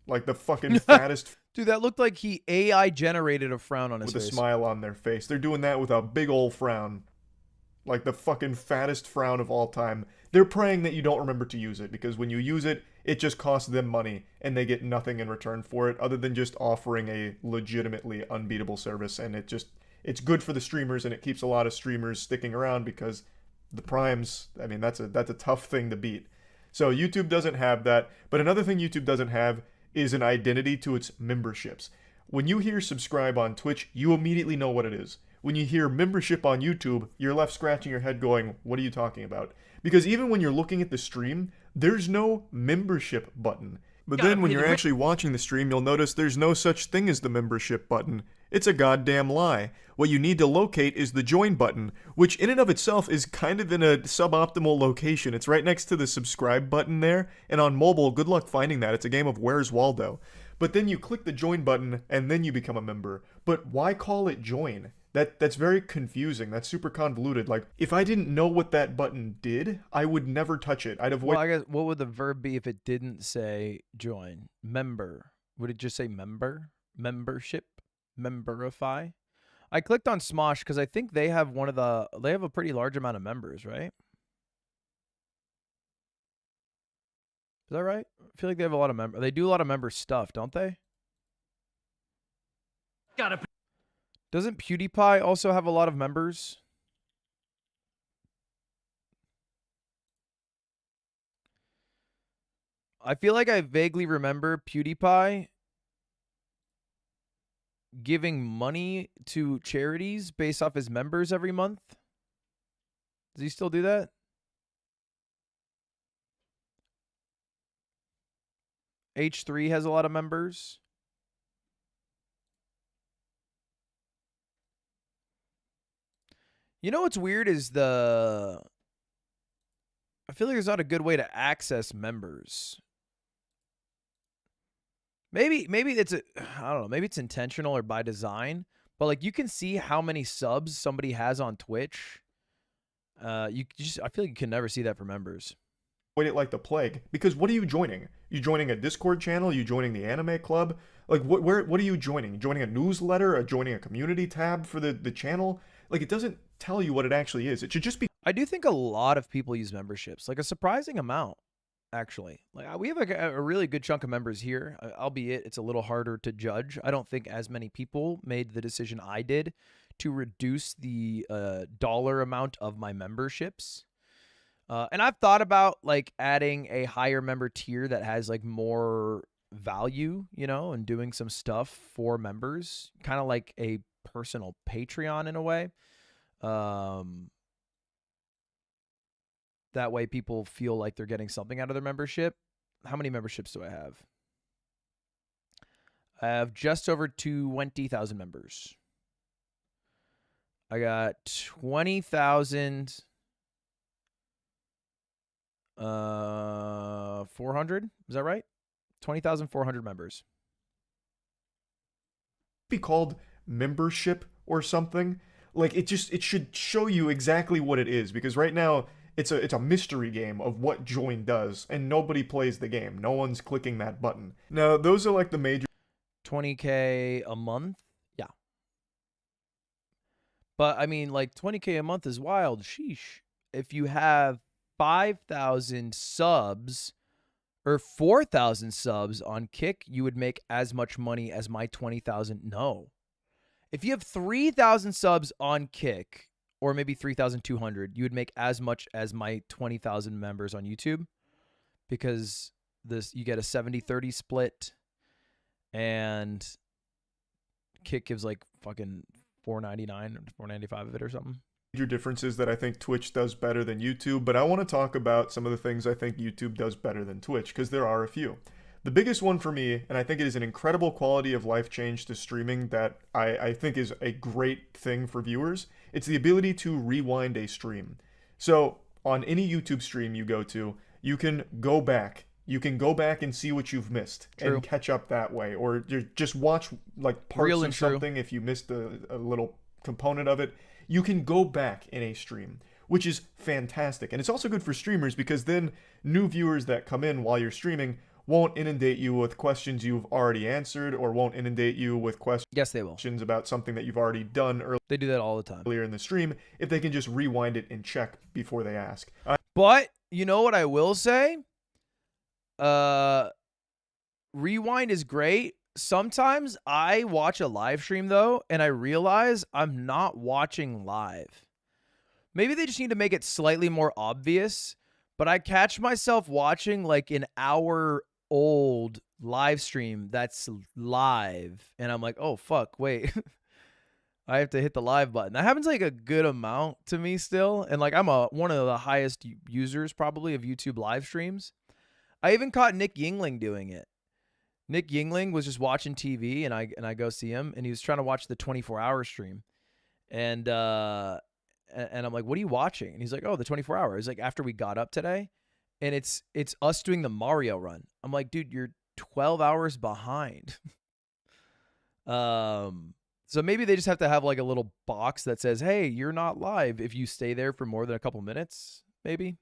Like the fucking fattest... Dude, that looked like he AI generated a frown on his with face. a smile on their face. They're doing that with a big old frown. Like the fucking fattest frown of all time. They're praying that you don't remember to use it, because when you use it, it just costs them money, and they get nothing in return for it, other than just offering a legitimately unbeatable service, and it's good for the streamers, and it keeps a lot of streamers sticking around, because the Primes, I mean, that's a tough thing to beat. So YouTube doesn't have that, but another thing YouTube doesn't have is an identity to its memberships. When you hear subscribe on Twitch, you immediately know what it is. When you hear membership on YouTube, you're left scratching your head going, what are you talking about? Because even when you're looking at the stream, there's no membership button. But then when you're actually watching the stream, you'll notice there's no such thing as the membership button. It's a goddamn lie. What you need to locate is the join button, which in and of itself is kind of in a suboptimal location. It's right next to the subscribe button there, and on mobile, good luck finding that. It's a game of Where's Waldo. But then you click the join button, and then you become a member. But why call it join? That's very confusing. That's super convoluted. Like, if I didn't know what that button did, I would never touch it. I'd avoid... Well, I guess, what would the verb be if it didn't say join? Member. Would it just say member? Membership? Memberify? I clicked on Smosh because I think they have they have a pretty large amount of members, right? Is that right? I feel like they have a lot of members. They do a lot of member stuff, don't they? Doesn't PewDiePie also have a lot of members? I feel like I vaguely remember PewDiePie giving money to charities based off his members every month. Does he still do that? H3 has a lot of members. You know what's weird is I feel like there's not a good way to access members. Maybe it's I don't know, maybe it's intentional or by design, but like you can see how many subs somebody has on Twitch. I feel like you can never see that for members. Avoid it like the plague, because what are you joining? You joining a Discord channel? You joining the anime club? Like what are you joining? Joining a newsletter or joining a community tab for the channel? Like it doesn't tell you what it actually is. It should just be. I do think a lot of people use memberships, like a surprising amount, actually. Like we have a really good chunk of members here, albeit it's a little harder to judge. I don't think as many people made the decision I did to reduce the dollar amount of my memberships. And I've thought about like adding a higher member tier that has like more value, you know, and doing some stuff for members, kind of like a personal Patreon in a way. That way people feel like they're getting something out of their membership. How many memberships do I have? I have just over 20,000 members. I got 20,000 400, is that right? 20,400 members. Be called membership or something. Like it should show you exactly what it is, because right now it's a mystery game of what join does, and nobody plays the game. No one's clicking that button. Now those are like the major 20K a month. Yeah. But I mean, like 20K a month is wild. Sheesh. If you have 5,000 subs or 4,000 subs on Kick, you would make as much money as my 20,000. No. If you have 3,000 subs on Kick, or maybe 3,200, you would make as much as my 20,000 members on YouTube, because you get a 70-30 split, and Kick gives like fucking $4.99 or $4.95 of it or something. Major differences that I think Twitch does better than YouTube, but I want to talk about some of the things I think YouTube does better than Twitch, because there are a few. The biggest one for me, and I think it is an incredible quality of life change to streaming that I think is a great thing for viewers, it's the ability to rewind a stream. So on any YouTube stream you go to, you can go back. You can go back and see what you've missed. True. And catch up that way, or just watch like parts of something if you missed a little component of it. You can go back in a stream, which is fantastic. And it's also good for streamers, because then new viewers that come in while you're streaming won't inundate you with questions you've already answered, or won't inundate you with questions. Yes, they will. About something that you've already done earlier. They do that all the time. Earlier in the stream, if they can just rewind it and check before they ask. But you know what I will say? Rewind is great. Sometimes I watch a live stream though, and I realize I'm not watching live. Maybe they just need to make it slightly more obvious, but I catch myself watching like an hour-old live stream that's live, and I'm like, oh, fuck, wait. I have to hit the live button. That happens like a good amount to me still, and like I'm one of the highest users probably of YouTube live streams. I even caught Nick Yingling doing it. Nick Yingling was just watching TV, and I go see him, and he was trying to watch the 24-hour stream, and I'm like, what are you watching? And he's like, oh, the 24-hour. It's like after we got up today, and it's us doing the Mario run. I'm like, dude, you're 12 hours behind. So maybe they just have to have like a little box that says, hey, you're not live if you stay there for more than a couple minutes, maybe.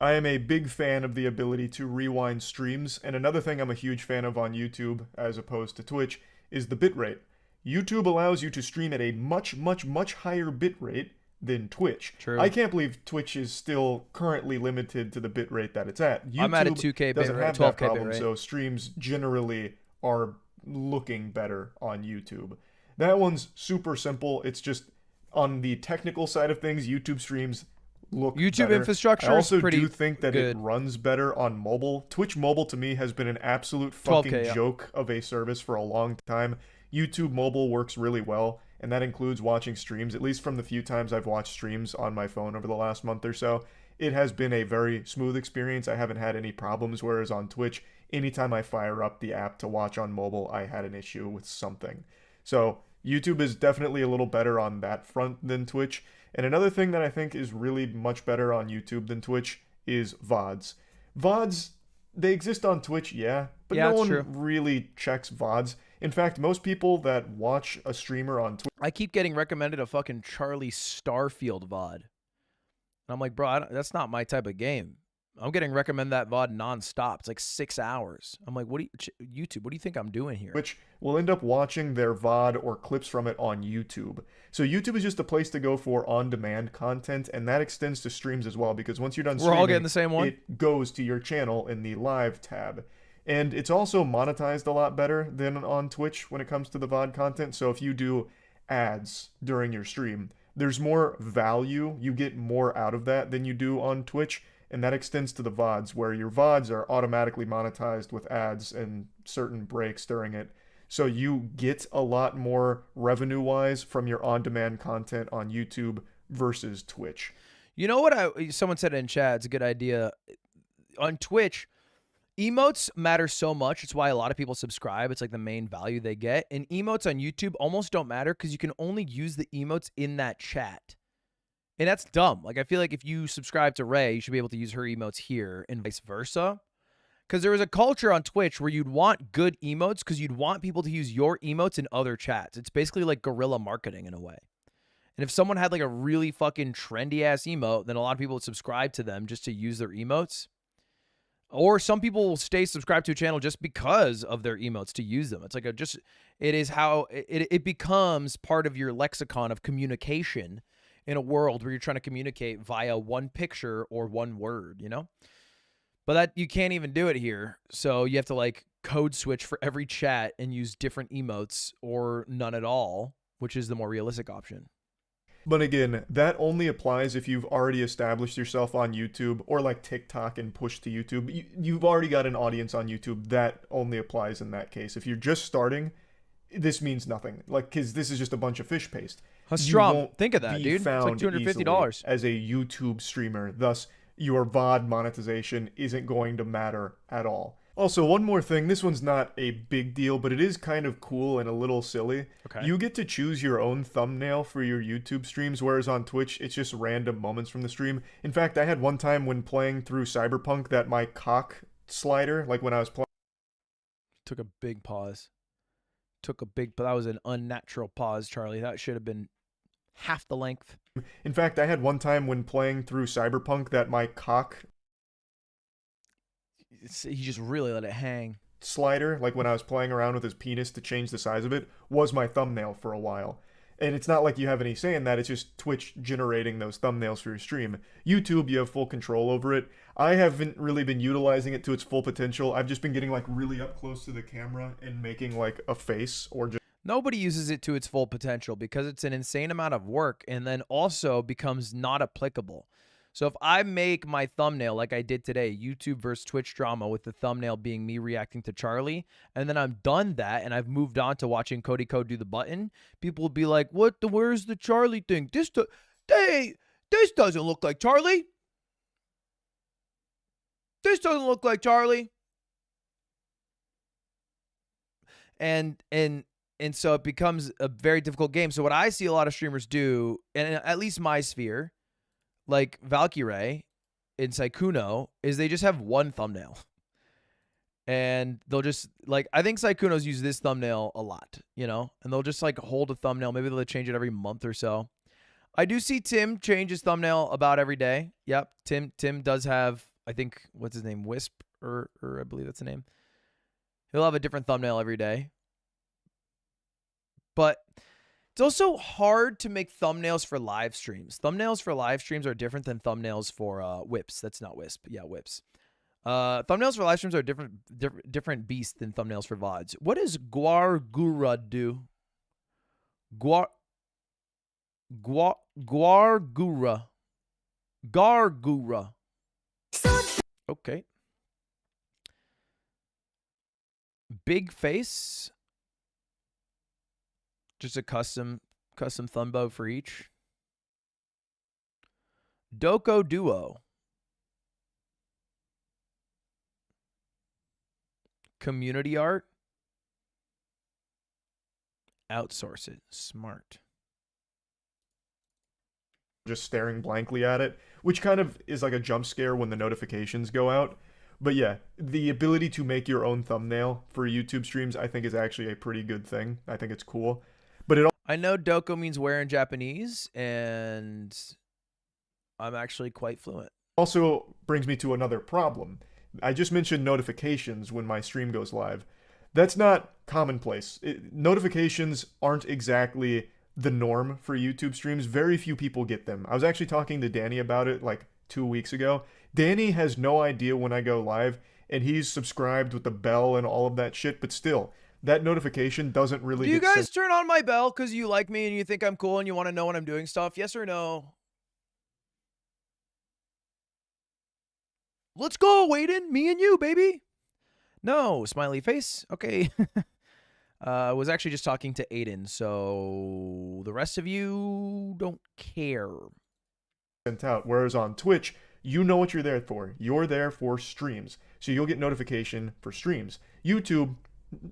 I am a big fan of the ability to rewind streams, and another thing I'm a huge fan of on YouTube, as opposed to Twitch, is the bitrate. YouTube allows you to stream at a much, much, much higher bitrate than Twitch. True. I can't believe Twitch is still currently limited to the bitrate that it's at. YouTube I'm at a 2K doesn't bitrate, have 12K that problem, bitrate. so streams generally are looking better on YouTube. That one's super simple. It's just on the technical side of things, YouTube streams look YouTube better. infrastructure I also is pretty do think that good. it runs better on mobile. Twitch mobile to me has been an absolute fucking 12K, yeah. joke of a service for a long time. YouTube mobile works really well, and that includes watching streams. At least from the few times I've watched streams on my phone over the last month or so, it has been a very smooth experience. I haven't had any problems, whereas on Twitch, anytime I fire up the app to watch on mobile, I had an issue with something. So YouTube is definitely a little better on that front than Twitch. And another thing that I think is really much better on YouTube than Twitch is VODs. VODs, they exist on Twitch, yeah, but Yeah, no it's one true. really checks VODs. In fact, most people that watch a streamer on Twitch I keep getting recommended a fucking Charlie Starfield VOD. And I'm like, bro, that's not my type of game. I'm getting recommended that VOD nonstop. It's like 6 hours. I'm like, YouTube, what do you think I'm doing here? Twitch will end up watching their VOD or clips from it on YouTube. So YouTube is just a place to go for on-demand content, and that extends to streams as well, because once you're done streaming, We're all getting the same one? it goes to your channel in the live tab. And it's also monetized a lot better than on Twitch when it comes to the VOD content. So if you do ads during your stream, there's more value. You get more out of that than you do on Twitch. And that extends to the VODs, where your VODs are automatically monetized with ads and certain breaks during it. So you get a lot more revenue-wise from your on-demand content on YouTube versus Twitch. You know what someone said in chat, it's a good idea. On Twitch, emotes matter so much. It's why a lot of people subscribe. It's like the main value they get. And emotes on YouTube almost don't matter because you can only use the emotes in that chat. And that's dumb. Like, I feel like if you subscribe to Ray, you should be able to use her emotes here and vice versa. Because there was a culture on Twitch where you'd want good emotes because you'd want people to use your emotes in other chats. It's basically like guerrilla marketing in a way. And if someone had like a really fucking trendy ass emote, then a lot of people would subscribe to them just to use their emotes. Or some people will stay subscribed to a channel just because of their emotes to use them. It's like it is how it becomes part of your lexicon of communication in a world where you're trying to communicate via one picture or one word, you know? But that you can't even do it here. So you have to like code switch for every chat and use different emotes or none at all, which is the more realistic option. But again, that only applies if you've already established yourself on YouTube or like TikTok and pushed to YouTube. You've already got an audience on YouTube. That only applies in that case. If you're just starting, this means nothing. Like, because this is just a bunch of fish paste. Strong. Think of that, dude. It's like $250 as a YouTube streamer. Thus, your VOD monetization isn't going to matter at all. Also, one more thing. This one's not a big deal, but it is kind of cool and a little silly. Okay. You get to choose your own thumbnail for your YouTube streams, whereas on Twitch, it's just random moments from the stream. In fact, I had one time when playing through Cyberpunk that my cock slider, like when I was playing... Took a big pause. That was an unnatural pause, Charlie. That should have been half the length. In fact, I had one time when playing through Cyberpunk that my cock... He just really let it hang. Slider, like when I was playing around with his penis to change the size of it, was my thumbnail for a while. And it's not like you have any say in that, it's just Twitch generating those thumbnails for your stream. YouTube, you have full control over it. I haven't really been utilizing it to its full potential. I've just been getting like really up close to the camera and making like a face or just... Nobody uses it to its full potential because it's an insane amount of work and then also becomes not applicable. So if I make my thumbnail like I did today, YouTube versus Twitch drama, with the thumbnail being me reacting to Charlie, and then I'm done that and I've moved on to watching Cody Code do the button, people will be like, where's the Charlie thing? This doesn't look like Charlie. This doesn't look like Charlie. And so it becomes a very difficult game. So what I see a lot of streamers do, and at least my sphere, like Valkyrie and Saikuno, is they just have one thumbnail. And they'll just, like, I think Saikuno's use this thumbnail a lot, you know? And they'll just, like, hold a thumbnail. Maybe they'll change it every month or so. I do see Tim change his thumbnail about every day. Yep, Tim does have, I think, what's his name? Wisp, or I believe that's the name. He'll have a different thumbnail every day. But it's also hard to make thumbnails for live streams. Thumbnails for live streams are different than thumbnails for whips. That's not Wisp. Yeah, whips. Thumbnails for live streams are different beast than thumbnails for VODs. What does Guargura do? Gargura. Okay. Big face. Just a custom thumbbow for each. Doko Duo. Community art. Outsource it. Smart. just staring blankly at it, which kind of is like a jump scare when the notifications go out. But yeah, the ability to make your own thumbnail for YouTube streams, I think, is actually a pretty good thing. I think it's cool. But it I know doko means where in Japanese, and I'm actually quite fluent. also brings me to another problem. I just mentioned notifications when my stream goes live. That's not commonplace. Notifications aren't exactly the norm for YouTube streams. Very few people get them. I was actually talking to Danny about it like 2 weeks ago. Danny has no idea when I go live, and he's subscribed with the bell and all of that shit, but still, that notification doesn't really Do you get guys turn on my bell because you like me and you think I'm cool and you want to know when I'm doing stuff? Yes or no? Let's go, Waden. Me and you, baby. No, smiley face. Okay. I was actually just talking to Aiden, so the rest of you don't care. sent out. Whereas on Twitch, you know what you're there for. You're there for streams. So you'll get notification for streams. YouTube,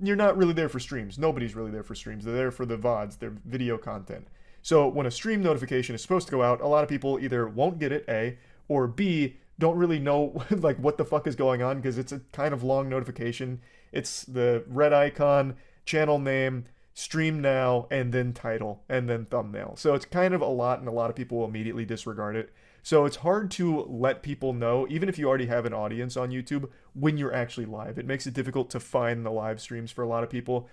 you're not really there for streams. Nobody's really there for streams. They're there for the VODs, their video content. So when a stream notification is supposed to go out, a lot of people either won't get it, A, or B, don't really know like what the fuck is going on because it's a kind of long notification. It's the red icon, channel name, stream now, and then title, and then thumbnail. So it's kind of a lot, and a lot of people will immediately disregard it. So it's hard to let people know, even if you already have an audience on YouTube, when you're actually live. It makes it difficult to find the live streams for a lot of people.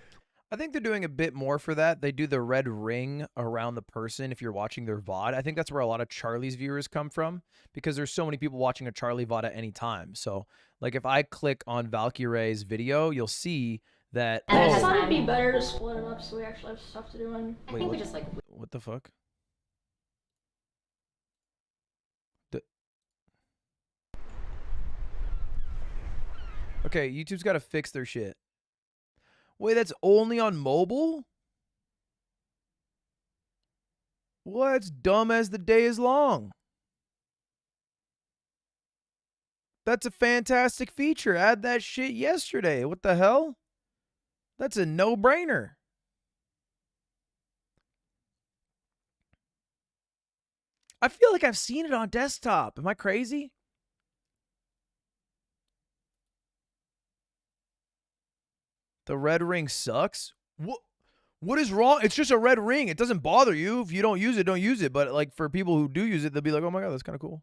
I think they're doing a bit more for that. They do the red ring around the person if you're watching their VOD. I think that's where a lot of Charlie's viewers come from because there's so many people watching a Charlie VOD at any time. So, like, if I click on Valkyrie's video, you'll see that... And I thought it'd be better to split it up so we actually have stuff to do. And I think we just like... What the fuck? Okay, YouTube's got to fix their shit. Wait, that's only on mobile? What's dumb as the day is long? That's a fantastic feature. Add that shit yesterday. What the hell? That's a no-brainer. I feel like I've seen it on desktop. Am I crazy? The red ring sucks? What is wrong? It's just a red ring. It doesn't bother you. If you don't use it, don't use it. But like for people who do use it, they'll be like, oh my God, that's kind of cool.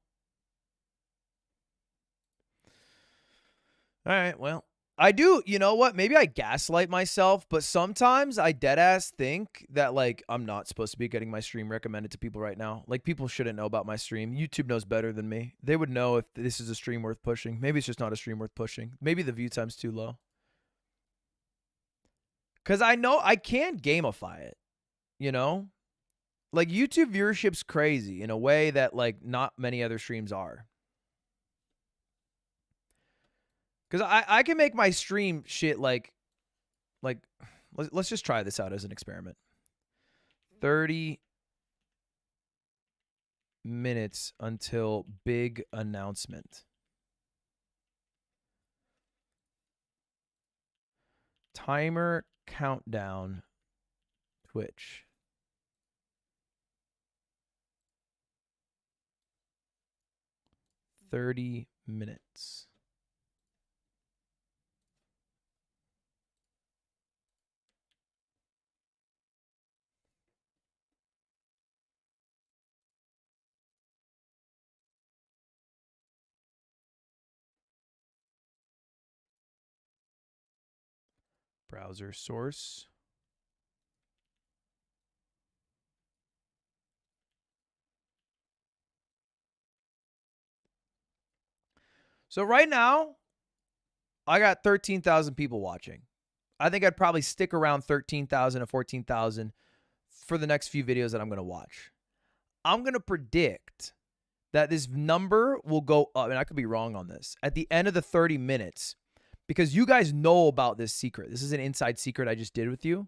All right, well, I do, you know what? Maybe I gaslight myself, but sometimes I deadass think that like I'm not supposed to be getting my stream recommended to people right now. Like people shouldn't know about my stream. YouTube knows better than me. They would know if this is a stream worth pushing. Maybe it's just not a stream worth pushing. Maybe the view time's too low. Because I know I can gamify it, you know? Like, YouTube viewership's crazy in a way that, like, not many other streams are. Because I can make my stream shit, like let's just try this out as an experiment. 30 minutes until big announcement. Timer countdown Twitch. $30 minutes. Browser source. So right now, I got 13,000 people watching. I think I'd probably stick around 13,000 to 14,000 for the next few videos that I'm going to watch. I'm going to predict that this number will go up, and I could be wrong on this, at the end of the 30 minutes, because you guys know about this secret. This is an inside secret I just did with you.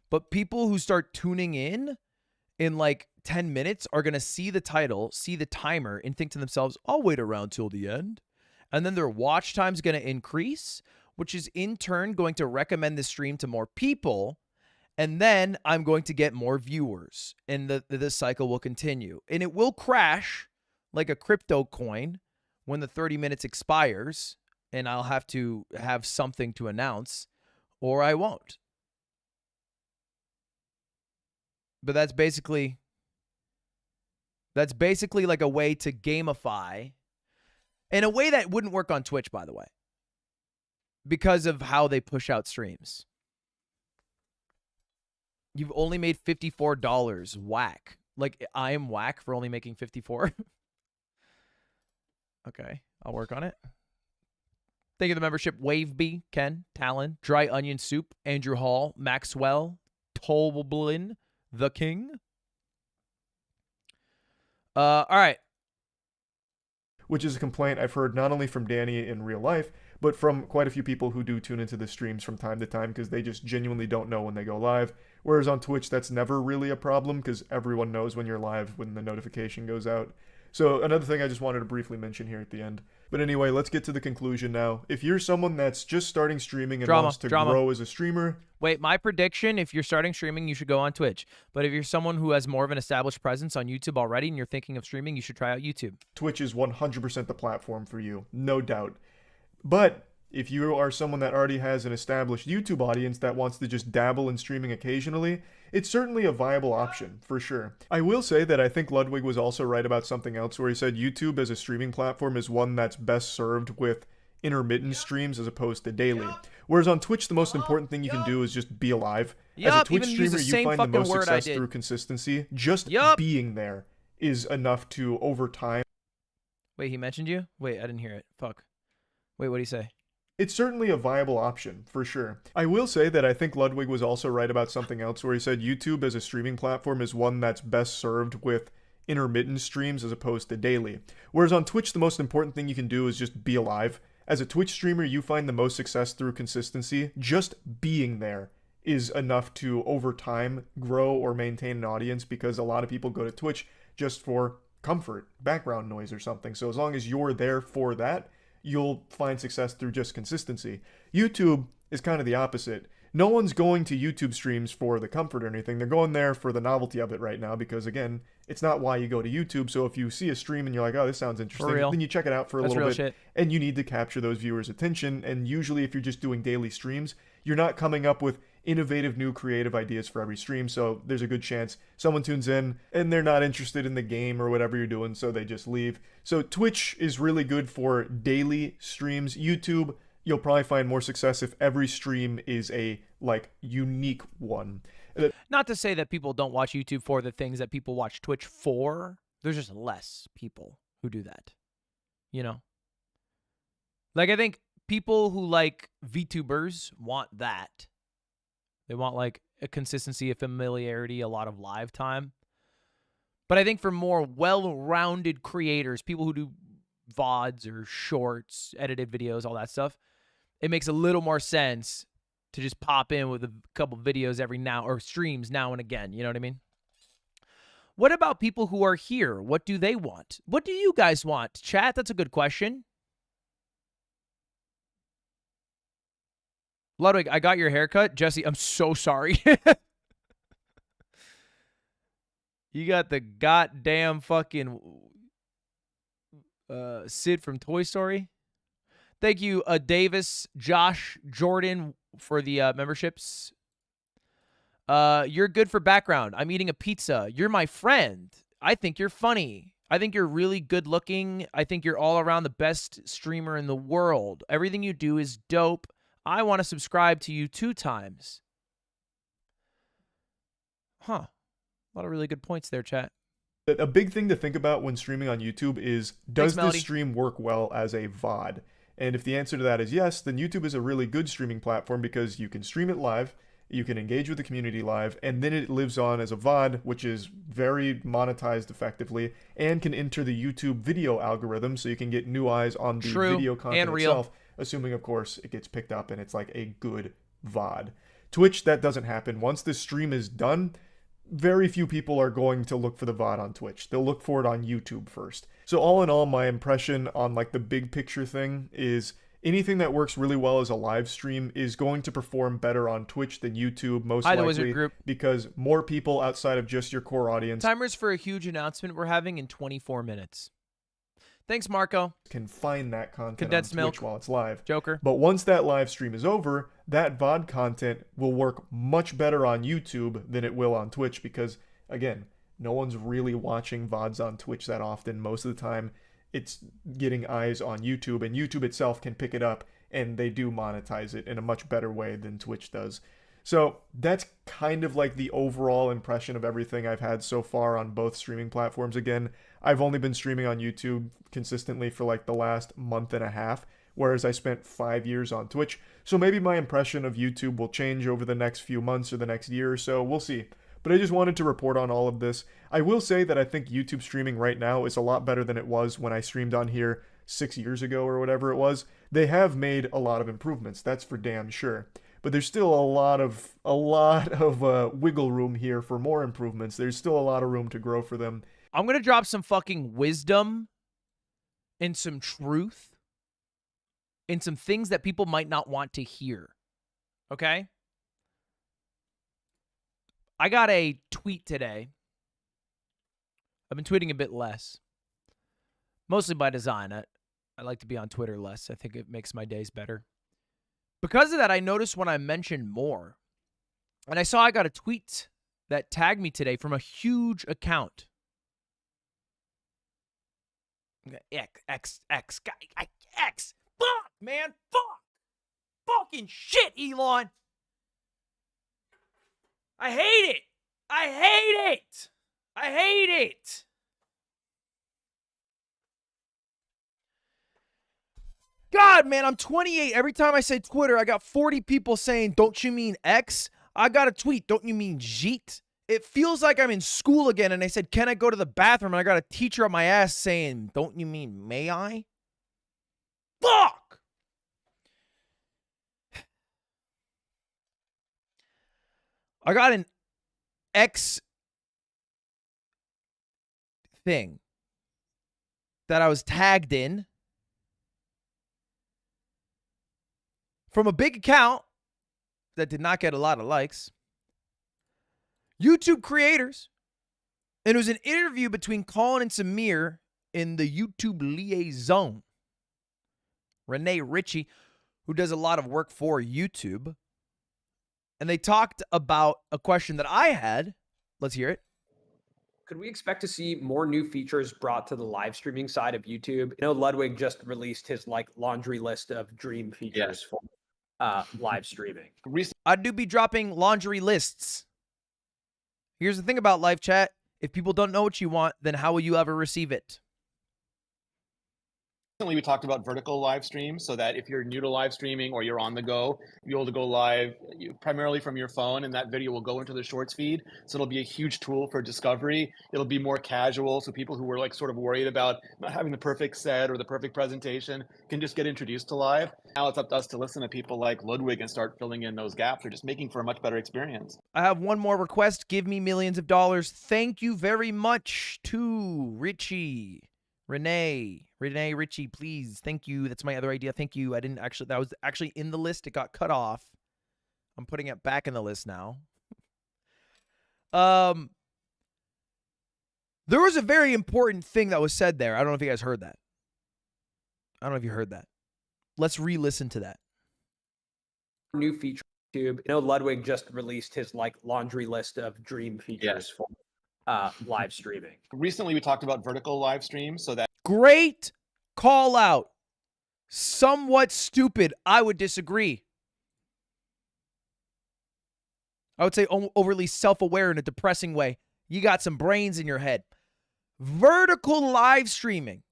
But people who start tuning in like 10 minutes are going to see the title, see the timer, and think to themselves, I'll wait around till the end. And then their watch time is going to increase, which is in turn going to recommend the stream to more people. And then I'm going to get more viewers, and the cycle will continue. And it will crash like a crypto coin when the 30 minutes expires, and I'll have to have something to announce, or I won't. But that's basically like a way to gamify, in a way that wouldn't work on Twitch, by the way, because of how they push out streams. You've only made $54. Whack. Like, I am whack for only making 54. Okay, I'll work on it. Thank you for the membership. Waveby, Ken, Talon, Dry Onion Soup, Andrew Hall, Maxwell, Toblin, The King. All right. Which is a complaint I've heard not only from Danny in real life, but from quite a few people who do tune into the streams from time to time because they just genuinely don't know when they go live. Whereas on Twitch, that's never really a problem because everyone knows when you're live when the notification goes out. So another thing I just wanted to briefly mention here at the end. But anyway, let's get to the conclusion now. If you're someone that's just starting streaming and wants to grow as a streamer... Wait, my prediction, if you're starting streaming, you should go on Twitch. But if you're someone who has more of an established presence on YouTube already and you're thinking of streaming, you should try out YouTube. Twitch is 100% the platform for you, no doubt. But if you are someone that already has an established YouTube audience that wants to just dabble in streaming occasionally, it's certainly a viable option, for sure. I will say that I think Ludwig was also right about something else where he said YouTube as a streaming platform is one that's best served with intermittent streams as opposed to daily. Whereas on Twitch, the most important thing you can do is just be alive. As a Twitch streamer, you find the most success through consistency. Just being there is enough to, over time... Wait, he mentioned you? Wait, I didn't hear it. Fuck. Wait, what'd he say? It's certainly a viable option, for sure. I will say that I think Ludwig was also right about something else where he said YouTube as a streaming platform is one that's best served with intermittent streams as opposed to daily. Whereas on Twitch, the most important thing you can do is just be alive. As a Twitch streamer, you find the most success through consistency. Just being there is enough to, over time, grow or maintain an audience because a lot of people go to Twitch just for comfort, background noise or something. So as long as you're there for that, you'll find success through just consistency. YouTube is kind of the opposite. No one's going to YouTube streams for the comfort or anything. They're going there for the novelty of it right now because, again, it's not why you go to YouTube. So if you see a stream and you're like, oh, this sounds interesting, then you check it out for a little bit. And you need to capture those viewers' attention. And usually if you're just doing daily streams, you're not coming up with innovative new creative ideas for every stream. So there's a good chance someone tunes in and they're not interested in the game or whatever you're doing, so they just leave. So Twitch is really good for daily streams. YouTube, you'll probably find more success if every stream is a unique one. Not to say that people don't watch YouTube for the things that people watch Twitch for. There's just less people who do that. You know? Like, I think people who like VTubers want that. They want like a consistency, a familiarity, a lot of live time. But I think for more well-rounded creators, people who do VODs or shorts, edited videos, all that stuff, it makes a little more sense to just pop in with a couple videos every now, or streams now and again. You know what I mean? What about people who are here? What do they want? What do you guys want? Chat, that's a good question. Ludwig, I got your haircut. Jesse, I'm so sorry. You got the goddamn fucking Sid from Toy Story. Thank you, Davis, Josh, Jordan, for the memberships. You're good for background. I'm eating a pizza. You're my friend. I think you're funny. I think you're really good looking. I think you're all around the best streamer in the world. Everything you do is dope. I want to subscribe to you 2 times. Huh. A lot of really good points there, chat. A big thing to think about when streaming on YouTube is, does this stream work well as a VOD? And if the answer to that is yes, then YouTube is a really good streaming platform because you can stream it live, you can engage with the community live, and then it lives on as a VOD, which is very monetized effectively, and can enter the YouTube video algorithm so you can get new eyes on the video content itself. Assuming, of course, it gets picked up and it's like a good VOD. Twitch, that doesn't happen. Once the stream is done, very few people are going to look for the VOD on Twitch. They'll look for it on YouTube first. So all in all, my impression on like the big picture thing is anything that works really well as a live stream is going to perform better on Twitch than YouTube, most Hi, the likely, Wizard Group. because more people outside of just your core audience Timers for a huge announcement we're having in 24 minutes. Thanks, Marco. can find that content Condensed on milk. Twitch while it's live. Joker. But once that live stream is over, that VOD content will work much better on YouTube than it will on Twitch because, again, no one's really watching VODs on Twitch that often. Most of the time, it's getting eyes on YouTube, and YouTube itself can pick it up, and they do monetize it in a much better way than Twitch does. So that's kind of like the overall impression of everything I've had so far on both streaming platforms. Again, I've only been streaming on YouTube consistently for like the last month and a half, whereas I spent 5 years on Twitch. So maybe my impression of YouTube will change over the next few months or the next year or so. We'll see. But I just wanted to report on all of this. I will say that I think YouTube streaming right now is a lot better than it was when I streamed on here 6 years ago or whatever it was. They have made a lot of improvements, that's for damn sure. But there's still a lot of wiggle room here for more improvements. There's still a lot of room to grow for them. I'm going to drop some fucking wisdom and some truth and some things that people might not want to hear. Okay? I got a tweet today. I've been tweeting a bit less. Mostly by design. I like to be on Twitter less. I think it makes my days better. Because of that, I noticed when I mentioned more. And I saw I got a tweet that tagged me today from a huge account. X. Fuck, man. Fuck. Fucking shit, Elon. I hate it. I hate it. I hate it. God, man, I'm 28. Every time I say Twitter, I got 40 people saying, don't you mean X? I got a tweet, don't you mean Jeet? It feels like I'm in school again, and I said, can I go to the bathroom? And I got a teacher on my ass saying, don't you mean may I? Fuck! I got an X thing that I was tagged in from a big account that did not get a lot of likes. YouTube creators. And it was an interview between Colin and Samir in the YouTube Liaison. Renee Ritchie, who does a lot of work for YouTube. And they talked about a question that I had. Let's hear it. Could we expect to see more new features brought to the live streaming side of YouTube? You know, Ludwig just released his laundry list of dream features for live streaming. I do be dropping laundry lists. Here's the thing about live chat. If people don't know what you want, then how will you ever receive it? Recently, we talked about vertical live streams so that if you're new to live streaming or you're on the go, you'll be able to go live primarily from your phone, and that video will go into the shorts feed. So it'll be a huge tool for discovery. It'll be more casual, so people who were like sort of worried about not having the perfect set or the perfect presentation can just get introduced to live. Now it's up to us to listen to people like Ludwig and start filling in those gaps or just making for a much better experience. I have one more request. Give me millions of dollars. Thank you very much to Richie. Renee Ritchie, please. Thank you. That's my other idea. Thank you. That was actually in the list. It got cut off. I'm putting it back in the list now. There was a very important thing that was said there. I don't know if you guys heard that. I don't know if you heard that. Let's re-listen to that. New feature YouTube. You know, Ludwig just released his laundry list of dream features for live streaming. Recently, we talked about vertical live streams so that great call out. Somewhat stupid. I would disagree. I would say overly self-aware in a depressing way. You got some brains in your head. Vertical live streaming.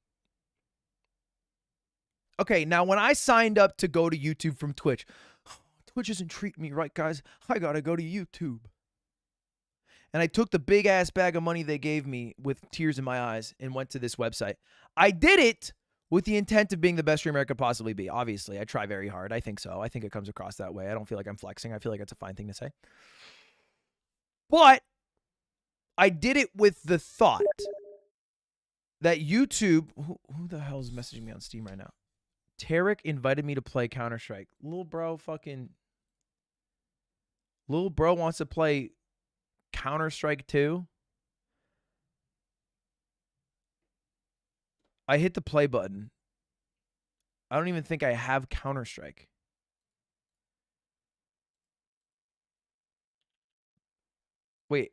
Okay, now when I signed up to go to YouTube from Twitch, Twitch isn't treating me right, guys. I gotta go to YouTube. And I took the big-ass bag of money they gave me with tears in my eyes and went to this website. I did it with the intent of being the best streamer I could possibly be. Obviously, I try very hard. I think so. I think it comes across that way. I don't feel like I'm flexing. I feel like it's a fine thing to say. But I did it with the thought that YouTube... Who the hell is messaging me on Steam right now? Tarek invited me to play Counter-Strike. Little bro wants to play Counter-Strike 2. I hit the play button. I don't even think I have Counter-Strike. Wait,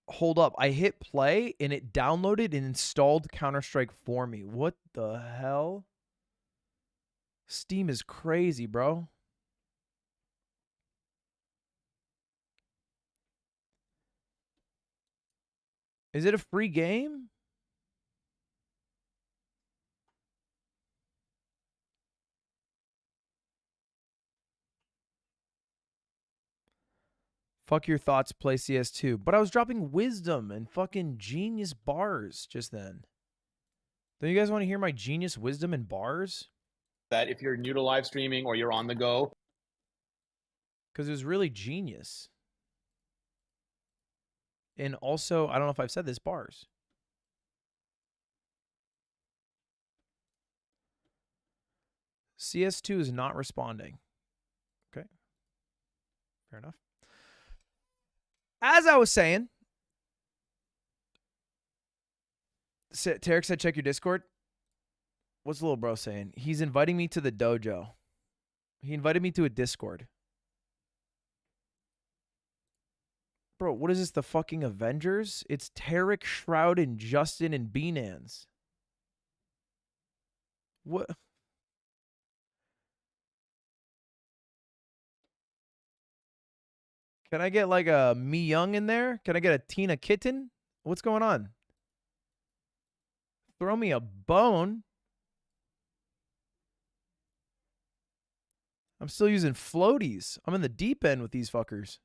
hold up. I hit play and it downloaded and installed Counter-Strike for me. What the hell? Steam is crazy, bro. Is it a free game? Fuck your thoughts, play CS2. But I was dropping wisdom and fucking genius bars just then. Don't you guys want to hear my genius wisdom and bars? That if you're new to live streaming or you're on the go. Because it was really genius. And also, I don't know if I've said this, bars. CS2 is not responding. Okay. Fair enough. As I was saying, Tarek said, check your Discord. What's the little bro saying? He's inviting me to the dojo. He invited me to a Discord. Bro, what is this, the fucking Avengers? It's Tarek, Shroud, and Justin, and Beanans. What? Can I get like a Mi Young in there? Can I get a Tina Kitten? What's going on? Throw me a bone. I'm still using floaties. I'm in the deep end with these fuckers.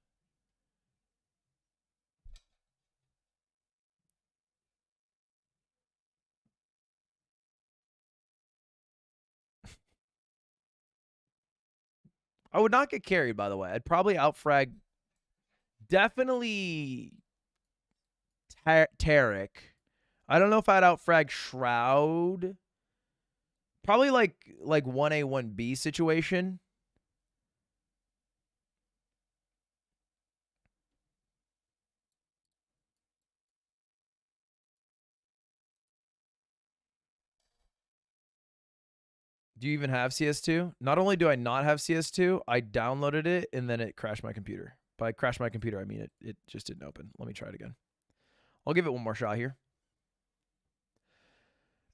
I would not get carried, by the way. I'd probably outfrag definitely Tarek. I don't know if I'd outfrag Shroud. Probably like 1A, 1B situation. Do you even have CS2? Not only do I not have CS2, I downloaded it and then it crashed my computer. By crashed my computer, I mean it just didn't open. Let me try it again. I'll give it one more shot here.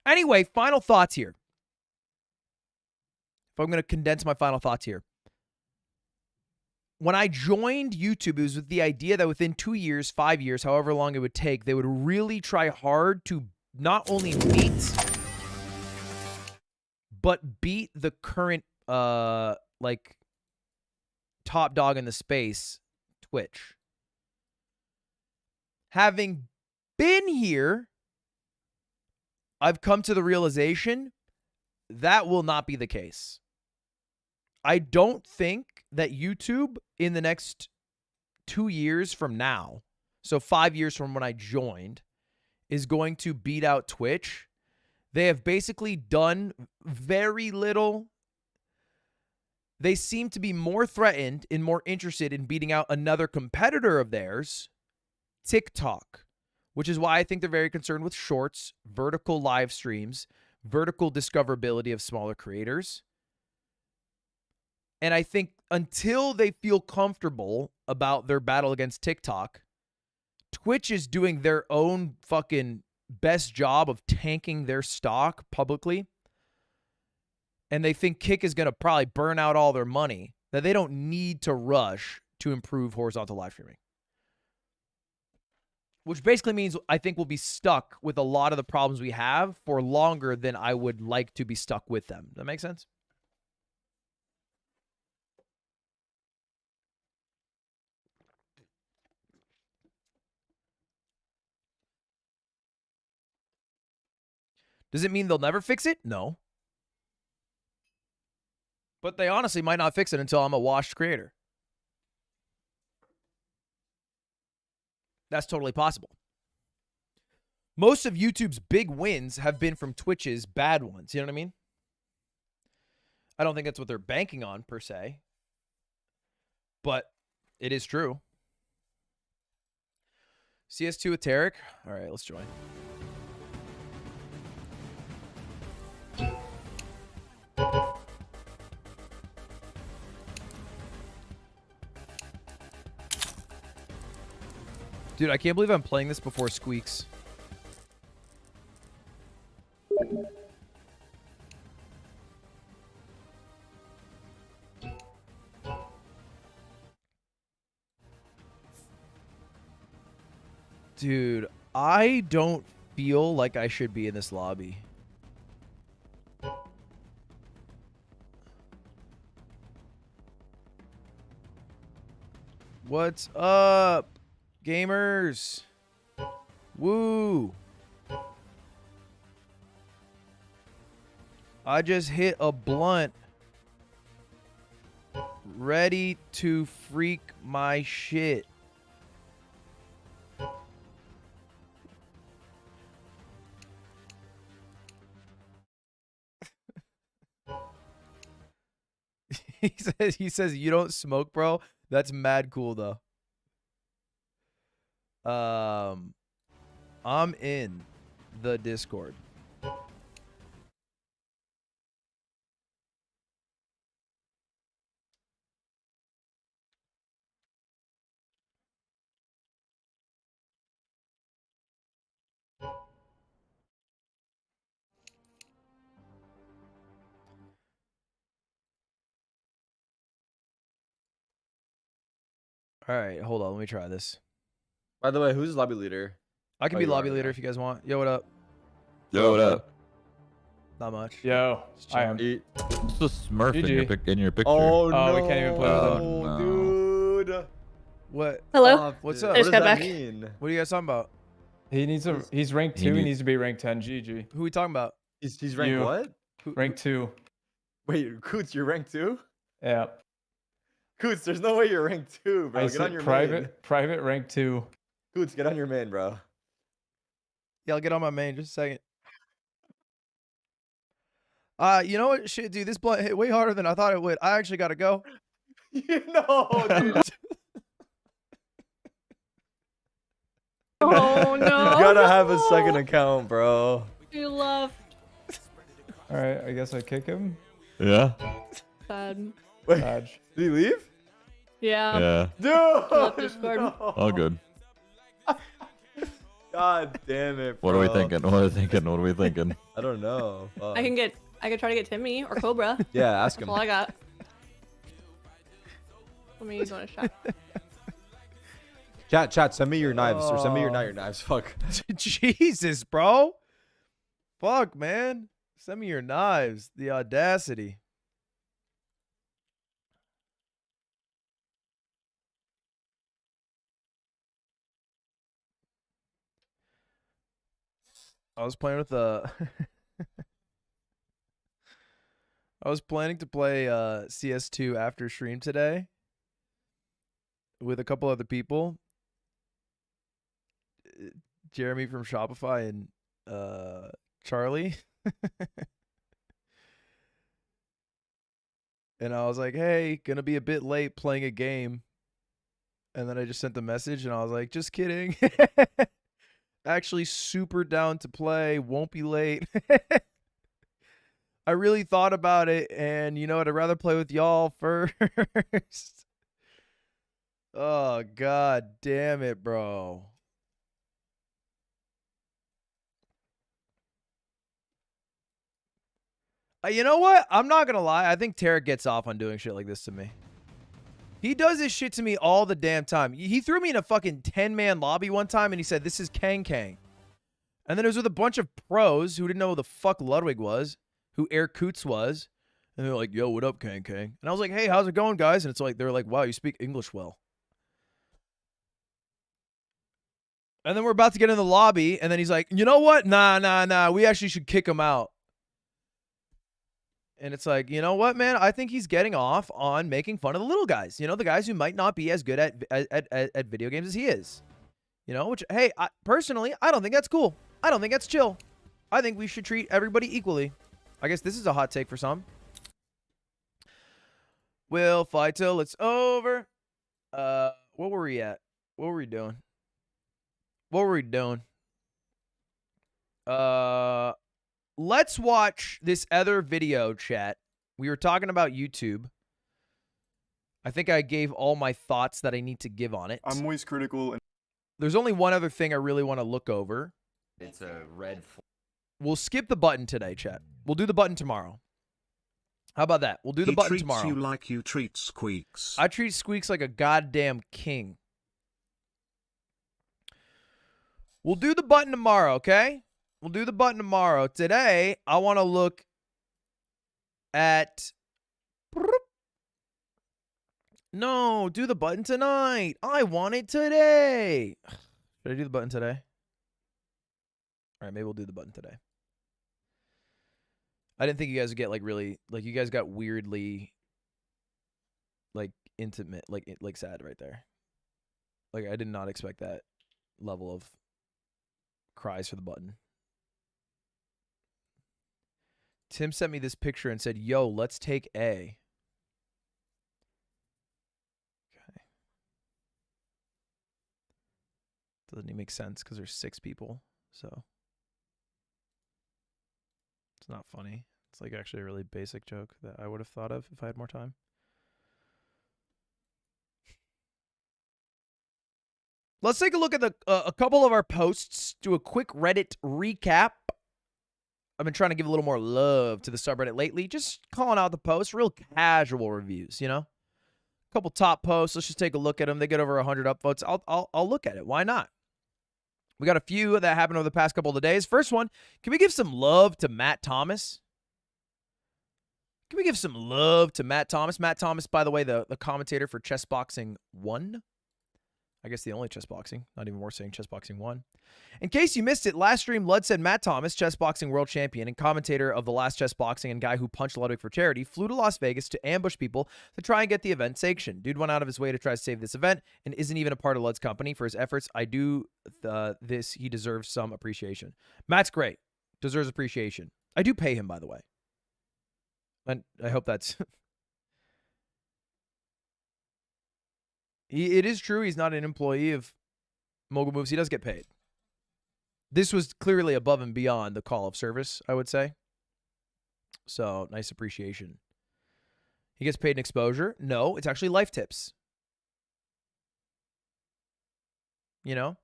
Anyway, final thoughts here. If I'm going to condense my final thoughts here. When I joined YouTube, it was with the idea that within 2 years, 5 years, however long it would take, they would really try hard to not only meet, but beat the current, like, top dog in the space, Twitch. Having been here, I've come to the realization that will not be the case. I don't think that YouTube in the next 2 years from now, so 5 years from when I joined, is going to beat out Twitch. They have basically done very little. They seem to be more threatened and more interested in beating out another competitor of theirs, TikTok, which is why I think they're very concerned with shorts, vertical live streams, vertical discoverability of smaller creators. And I think until they feel comfortable about their battle against TikTok, Twitch is doing their own fucking best job of tanking their stock publicly. And they think Kick is going to probably burn out all their money, that they don't need to rush to improve horizontal live streaming. Which basically means I think we'll be stuck with a lot of the problems we have for longer than I would like to be stuck with them. Does that make sense? Does it mean they'll never fix it? No. But they honestly might not fix it until I'm a washed creator. That's totally possible. Most of YouTube's big wins have been from Twitch's bad ones. You know what I mean? I don't think that's what they're banking on per se, but it is true. CS2 with Tarek. All right, let's join. Dude, I can't believe I'm playing this before Squeaks. Dude, I don't feel like I should be in this lobby. What's up, gamers? Woo! I just hit a blunt. Ready to freak my shit. He says you don't smoke, bro. That's mad cool though. I'm in the Discord. All right, hold on. Let me try this. By the way, who's lobby leader? I can be lobby leader if you guys want. Yo, what up? Yo, what up? Not much. Yo, I am. It's a Smurf in your picture. Oh, no. We can't even play with him. No. Dude. What? Hello. What's up? I just got back. What are you guys talking about? He needs a. He's ranked 2. He needs to be ranked 10. GG. Who are we talking about? He's ranked You. what? Ranked 2. Wait, Coots, you're ranked 2? Yeah. Coots, there's no way you're ranked 2, bro. I Get on said your private. main. Private ranked 2. Coots, get on your main, bro. Yeah, I'll get on my main. Just a second. You know what? Shit, dude, this blunt hit way harder than I thought it would. I actually gotta go. You know, dude. Oh no. You gotta have a second account, bro. You love. All right, I guess I kick him. Yeah. Sad. Wait, Badge. did he leave? Yeah. Yeah. He left Dude. Discord. No. All good. God damn it, bro. What are we thinking? What are we thinking? What are we thinking? I don't know. I can try to get Timmy or Cobra. Yeah, ask him. That's all I got. Let me go to chat. Chat, send me your knives. Or send me not your knives. Fuck. Jesus, bro. Fuck, man. Send me your knives. The audacity. I was playing with I was planning to play CS2 after stream today with a couple other people. Jeremy from Shopify and Charlie. And I was like, hey, gonna be a bit late playing a game. And then I just sent the message and I was like, just kidding. Actually super down to play, won't be late. I really thought about it, and you know what? I'd rather play with y'all first. Oh, god damn it, bro. You know what? I'm not gonna lie. I think Tarek gets off on doing shit like this to me. He does this shit to me all the damn time. He threw me in a fucking 10-man lobby one time, and he said, this is Kang Kang. And then it was with a bunch of pros who didn't know who the fuck Ludwig was, who Air Coots was. And they're like, yo, what up, Kang Kang? And I was like, hey, how's it going, guys? And it's like, they're like, wow, you speak English well. And then we're about to get in the lobby, and then he's like, you know what? Nah. We actually should kick him out. And it's like, you know what, man? I think he's getting off on making fun of the little guys. You know, the guys who might not be as good at video games as he is. You know, which, hey, personally, I don't think that's cool. I don't think that's chill. I think we should treat everybody equally. I guess this is a hot take for some. We'll fight till it's over. What were we at? What were we doing? What were we doing? Let's watch this other video, chat. We were talking about YouTube. I think I gave all my thoughts that I need to give on it. I'm always critical. There's only one other thing I really want to look over. It's a red. We'll skip the button today, chat. We'll do the button tomorrow. How about that? We'll do the button tomorrow. You like you treat Squeaks. I treat Squeaks like a goddamn king. We'll do the button tomorrow, okay? We'll do the button tomorrow. Today, I want to look at... No, do the button tonight. I want it today. Should I do the button today? All right, maybe we'll do the button today. I didn't think you guys would get like really, like you guys got weirdly like intimate, like sad right there. Like I did not expect that level of cries for the button. Tim sent me this picture and said, yo, let's take A. Okay. Doesn't even make sense because there's 6 people, so it's not funny. It's like actually a really basic joke that I would have thought of if I had more time. Let's take a look at a couple of our posts, do a quick Reddit recap. I've been trying to give a little more love to the subreddit lately, just calling out the posts, real casual reviews, you know? A couple top posts, let's just take a look at them. They get over 100 upvotes. I'll look at it. Why not? We got a few that happened over the past couple of days. First one, can we give some love to Matt Thomas? Can we give some love to Matt Thomas? Matt Thomas, by the way, the commentator for Chess Boxing 1. I guess the only chess boxing. Not even worth saying chess boxing 1. In case you missed it, last stream, Lud said Matt Thomas, chess boxing world champion and commentator of the last chess boxing and guy who punched Ludwig for charity, flew to Las Vegas to ambush people to try and get the event sanctioned. Dude went out of his way to try to save this event and isn't even a part of Lud's company. For his efforts, I do this. He deserves some appreciation. Matt's great. Deserves appreciation. I do pay him, by the way. And I hope that's... It is true he's not an employee of Mogul Moves. He does get paid. This was clearly above and beyond the call of service, I would say. So, nice appreciation. He gets paid in exposure. No, it's actually life tips. You know?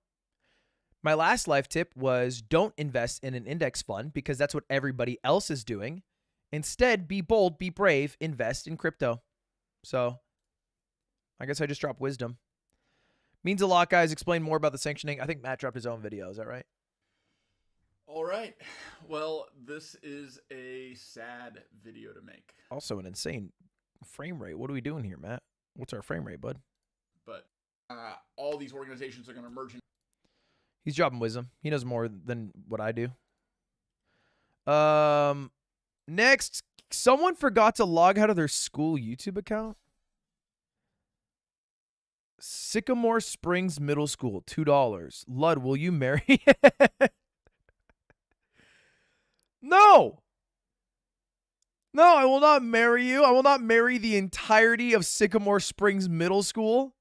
My last life tip was don't invest in an index fund because that's what everybody else is doing. Instead, be bold, be brave, invest in crypto. So... I guess I just dropped wisdom. Means a lot, guys. Explain more about the sanctioning. I think Matt dropped his own video. Is that right? All right. Well, this is a sad video to make. Also an insane frame rate. What are we doing here, Matt? What's our frame rate, bud? But all these organizations are going to merge in. He's dropping wisdom. He knows more than what I do. Next, someone forgot to log out of their school YouTube account. Sycamore Springs Middle School, $2. Lud, will you marry? No! No, I will not marry you. I will not marry the entirety of Sycamore Springs Middle School.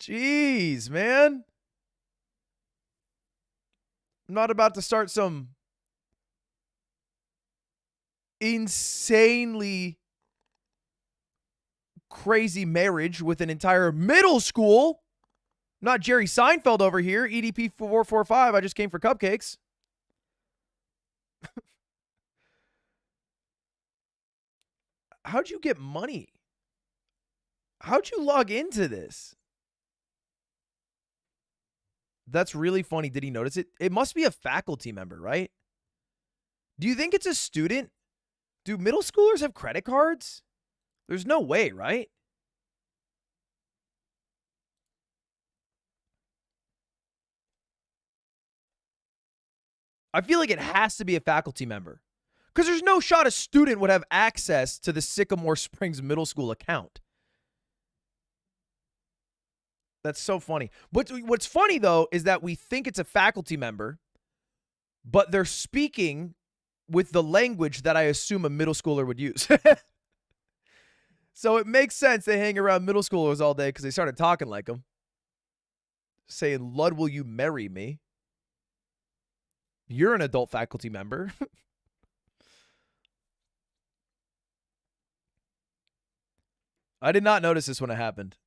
Jeez, man. I'm not about to start some insanely crazy marriage with an entire middle school. Not Jerry Seinfeld over here. EDP 445. I just came for cupcakes. How'd you get money? How'd you log into this? That's really funny. Did he notice it? It must be a faculty member, right? Do you think it's a student? Do middle schoolers have credit cards? There's no way, right? I feel like it has to be a faculty member. Because there's no shot a student would have access to the Sycamore Springs Middle School account. That's so funny. What's funny, though, is that we think it's a faculty member, but they're speaking with the language that I assume a middle schooler would use. So it makes sense they hang around middle schoolers all day because they started talking like them. Saying, Lud, will you marry me? You're an adult faculty member. I did not notice this when it happened.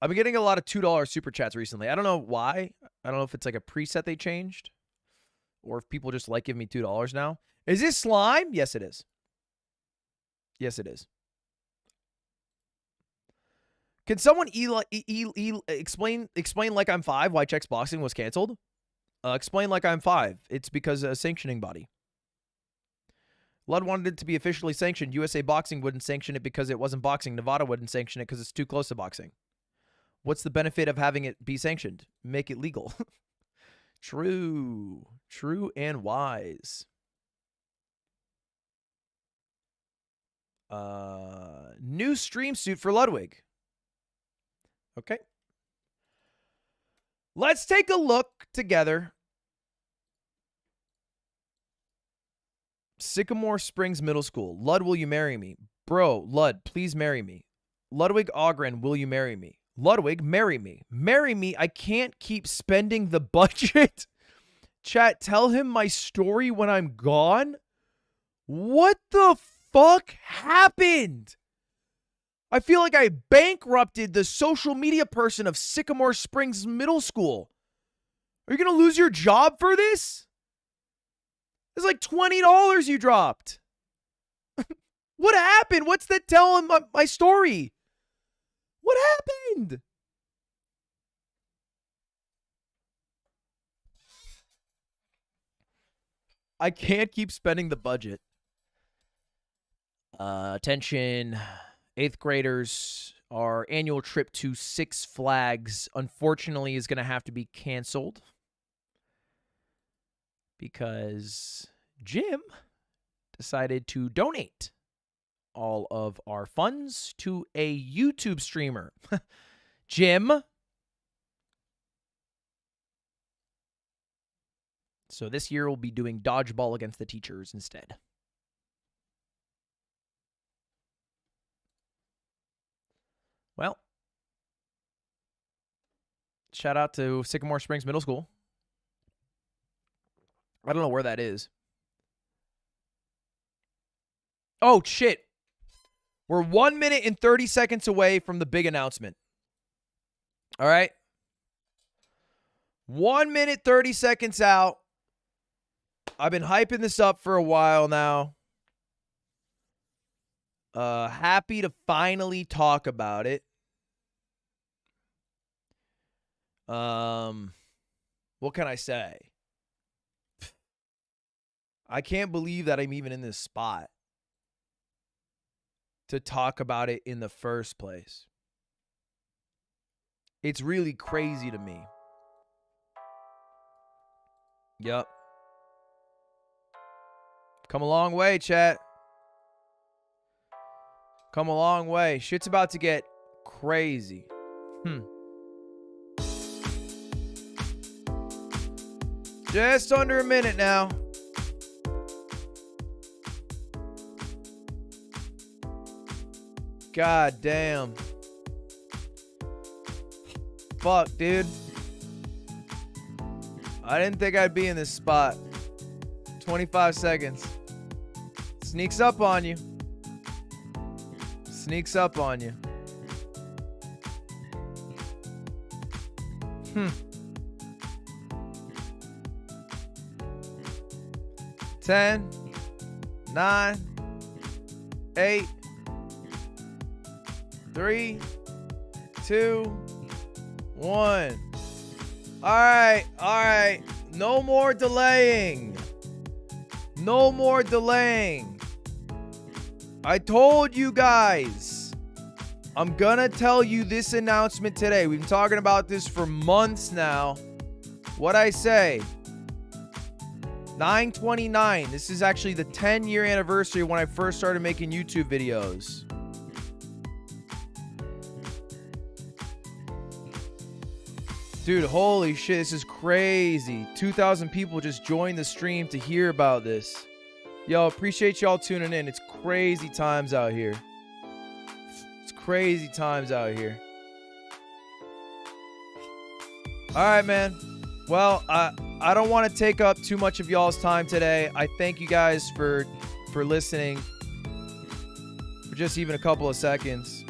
I've been getting a lot of $2 super chats recently. I don't know why. I don't know if it's like a preset they changed or if people just like giving me $2 now. Is this slime? Yes, it is. Yes, it is. Can someone explain like I'm 5 why Chex Boxing was canceled? Explain like I'm 5. It's because a sanctioning body. Lud wanted it to be officially sanctioned. USA Boxing wouldn't sanction it because it wasn't boxing. Nevada wouldn't sanction it because it's too close to boxing. What's the benefit of having it be sanctioned? Make it legal. True. True and wise. New stream suit for Ludwig. Okay. Let's take a look together. Sycamore Springs Middle School. Lud, will you marry me? Bro, Lud, please marry me. Ludwig Ogren, will you marry me? Ludwig, marry me. Marry me. I can't keep spending the budget. Chat, tell him my story when I'm gone. What the fuck happened? I feel like I bankrupted the social media person of Sycamore Springs Middle School. Are you going to lose your job for this? It's like $20 you dropped. What happened? What's that telling my story? What happened? I can't keep spending the budget. Attention, 8th graders. Our annual trip to Six Flags, unfortunately, is going to have to be canceled because Jim decided to donate all of our funds to a YouTube streamer. Jim. So this year we'll be doing dodgeball against the teachers instead. Well, shout out to Sycamore Springs Middle School. I don't know where that is. Oh, shit. We're 1 minute and 30 seconds away from the big announcement. All right. 1 minute, 30 seconds out. I've been hyping this up for a while now. Happy to finally talk about it. What can I say? I can't believe that I'm even in this spot to talk about it in the first place. It's really crazy to me. Yep. Come a long way, chat. Come a long way. Shit's about to get crazy. Just under a minute now. God damn. Fuck, dude. I didn't think I'd be in this spot. 25 seconds. Sneaks up on you. Sneaks up on you. 10, 9, 8, 3, 2, 1. All right. No more delaying. No more delaying. I told you guys. I'm gonna tell you this announcement today. We've been talking about this for months now. What'd I say? 9/29. This is actually the 10-year anniversary when I first started making YouTube videos. Dude, holy shit, this is crazy. 2,000 people just joined the stream to hear about this. Yo, appreciate y'all tuning in. It's crazy times out here. It's crazy times out here. All right, man. Well, I don't want to take up too much of y'all's time today. I thank you guys for listening for just even a couple of seconds.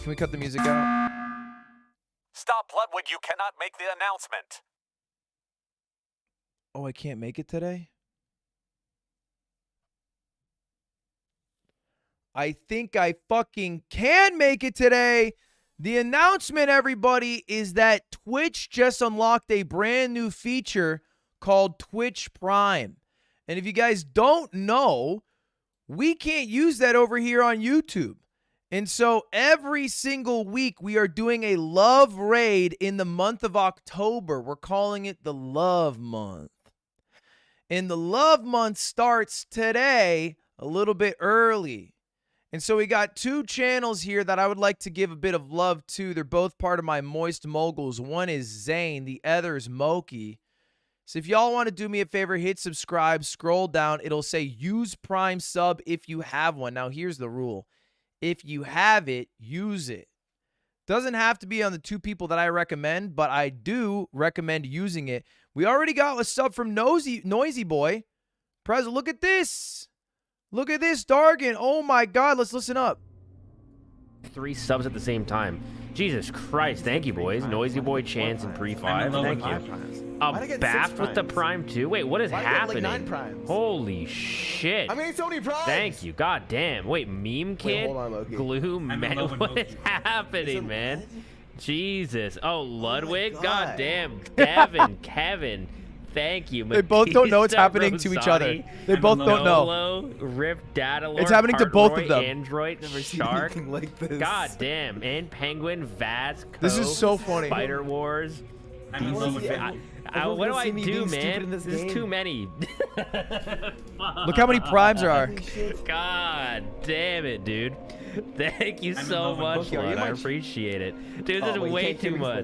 Can we cut the music out? Stop, Ludwig. You cannot make the announcement. Oh, I can't make it today? I think I fucking can make it today. The announcement, everybody, is that Twitch just unlocked a brand new feature called Twitch Prime. And if you guys don't know, we can't use that over here on YouTube. And so every single week we are doing a love raid in the month of October. We're calling it the Love Month. And the Love Month starts today a little bit early. And so we got two channels here that I would like to give a bit of love to. They're both part of my Moist Moguls. One is Zane, the other is Moki. So if y'all want to do me a favor, hit subscribe, scroll down. It'll say use Prime sub if you have one. Now here's the rule. If you have it, use it. Doesn't have to be on the two people that I recommend, but I do recommend using it. We already got a sub from Noisy Boy. Prez, look at this. Look at this, Dargan. Oh my God, let's listen up. 3 subs at the same time. Jesus Christ, thank you, boys. Noisy Boy, Chance, and Pre5. Thank you. Baft with the Prime too? Wait, what is happening? Holy shit. I mean, it's only Prime. Thank you. God damn. Wait, Meme Kid? hold on, Loki. Glue Man. What is happening, man? Jesus. Oh, Ludwig? God damn. Devin, Kevin. Thank you. They both don't know what's happening to each other. They both don't know. Rip Datalor, it's happening to both of them. Android, Shark. Like this. God damn. And Penguin, Vaz, This is so funny. Spider Wars. What do I do, man? This is too many. Look how many primes there are. God damn it, dude. Thank you so much, Lud. I appreciate it. Dude, this is way too much.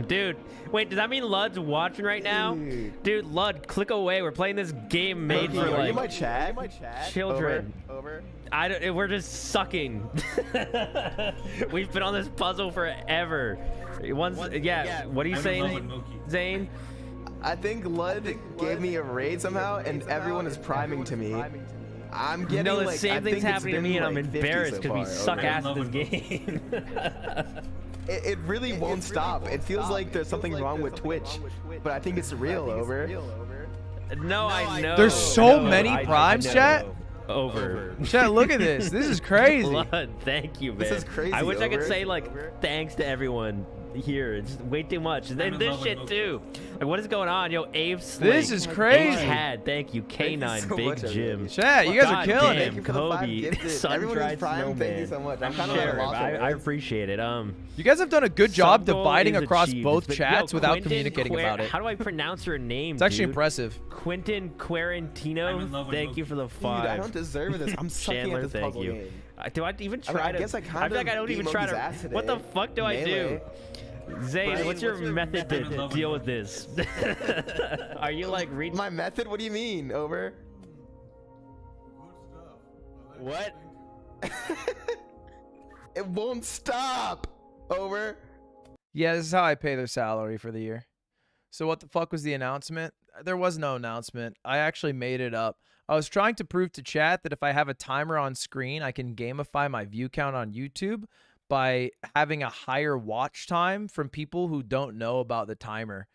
Dude, wait, does that mean Lud's watching right now? Dude, Lud, click away. We're playing this game made for like my chat? children. Over. We're just sucking. We've been on this puzzle forever. Yeah, what are you saying, Zane? I think Lud gave me a raid somehow, and everyone is priming to me. I'm getting no, the like, same thing's happening to me, and I'm like embarrassed because we suck ass at this game. It really won't stop. It feels like there's something wrong with Twitch, but I think it's real, over. No, I know. There's so many primes, chat. Over. Chat, look at this. This is crazy. Lud, thank you, man. This is crazy. I wish I could say like thanks to everyone here. It's way too much. And then this shit too. Like, what is going on? Yo, Abe Slink. This is crazy. Had, thank you. K9, so Big much, Jim. Chat, you guys are killing it. Thank you for the 5 Kobe, gifted. Sun Everyone Dried is prime. Snowman. Thank you so much. I'm kind of at a loss. I appreciate it. You guys have done a good job Sub goal dividing is across achieved. both But, chats yo, without Quentin communicating about it. How do I pronounce your name? It's actually dude? impressive. Quentin Quarantino, thank you for the 5. Dude, I don't deserve this. I'm sucking Chandler, at this thank puzzle you. game. Do I even I mean, try I to? guess I feel kind like I don't of even beat try Moki's to. ass today. What the fuck do I do? Melee. Zane, Brian, what's your method to deal with this? Are you like reading? My method? What do you mean? Over. What? It won't stop. Over. Yeah, this is how I pay their salary for the year. So what the fuck was the announcement? There was no announcement. I actually made it up. I was trying to prove to chat that if I have a timer on screen, I can gamify my view count on YouTube by having a higher watch time from people who don't know about the timer.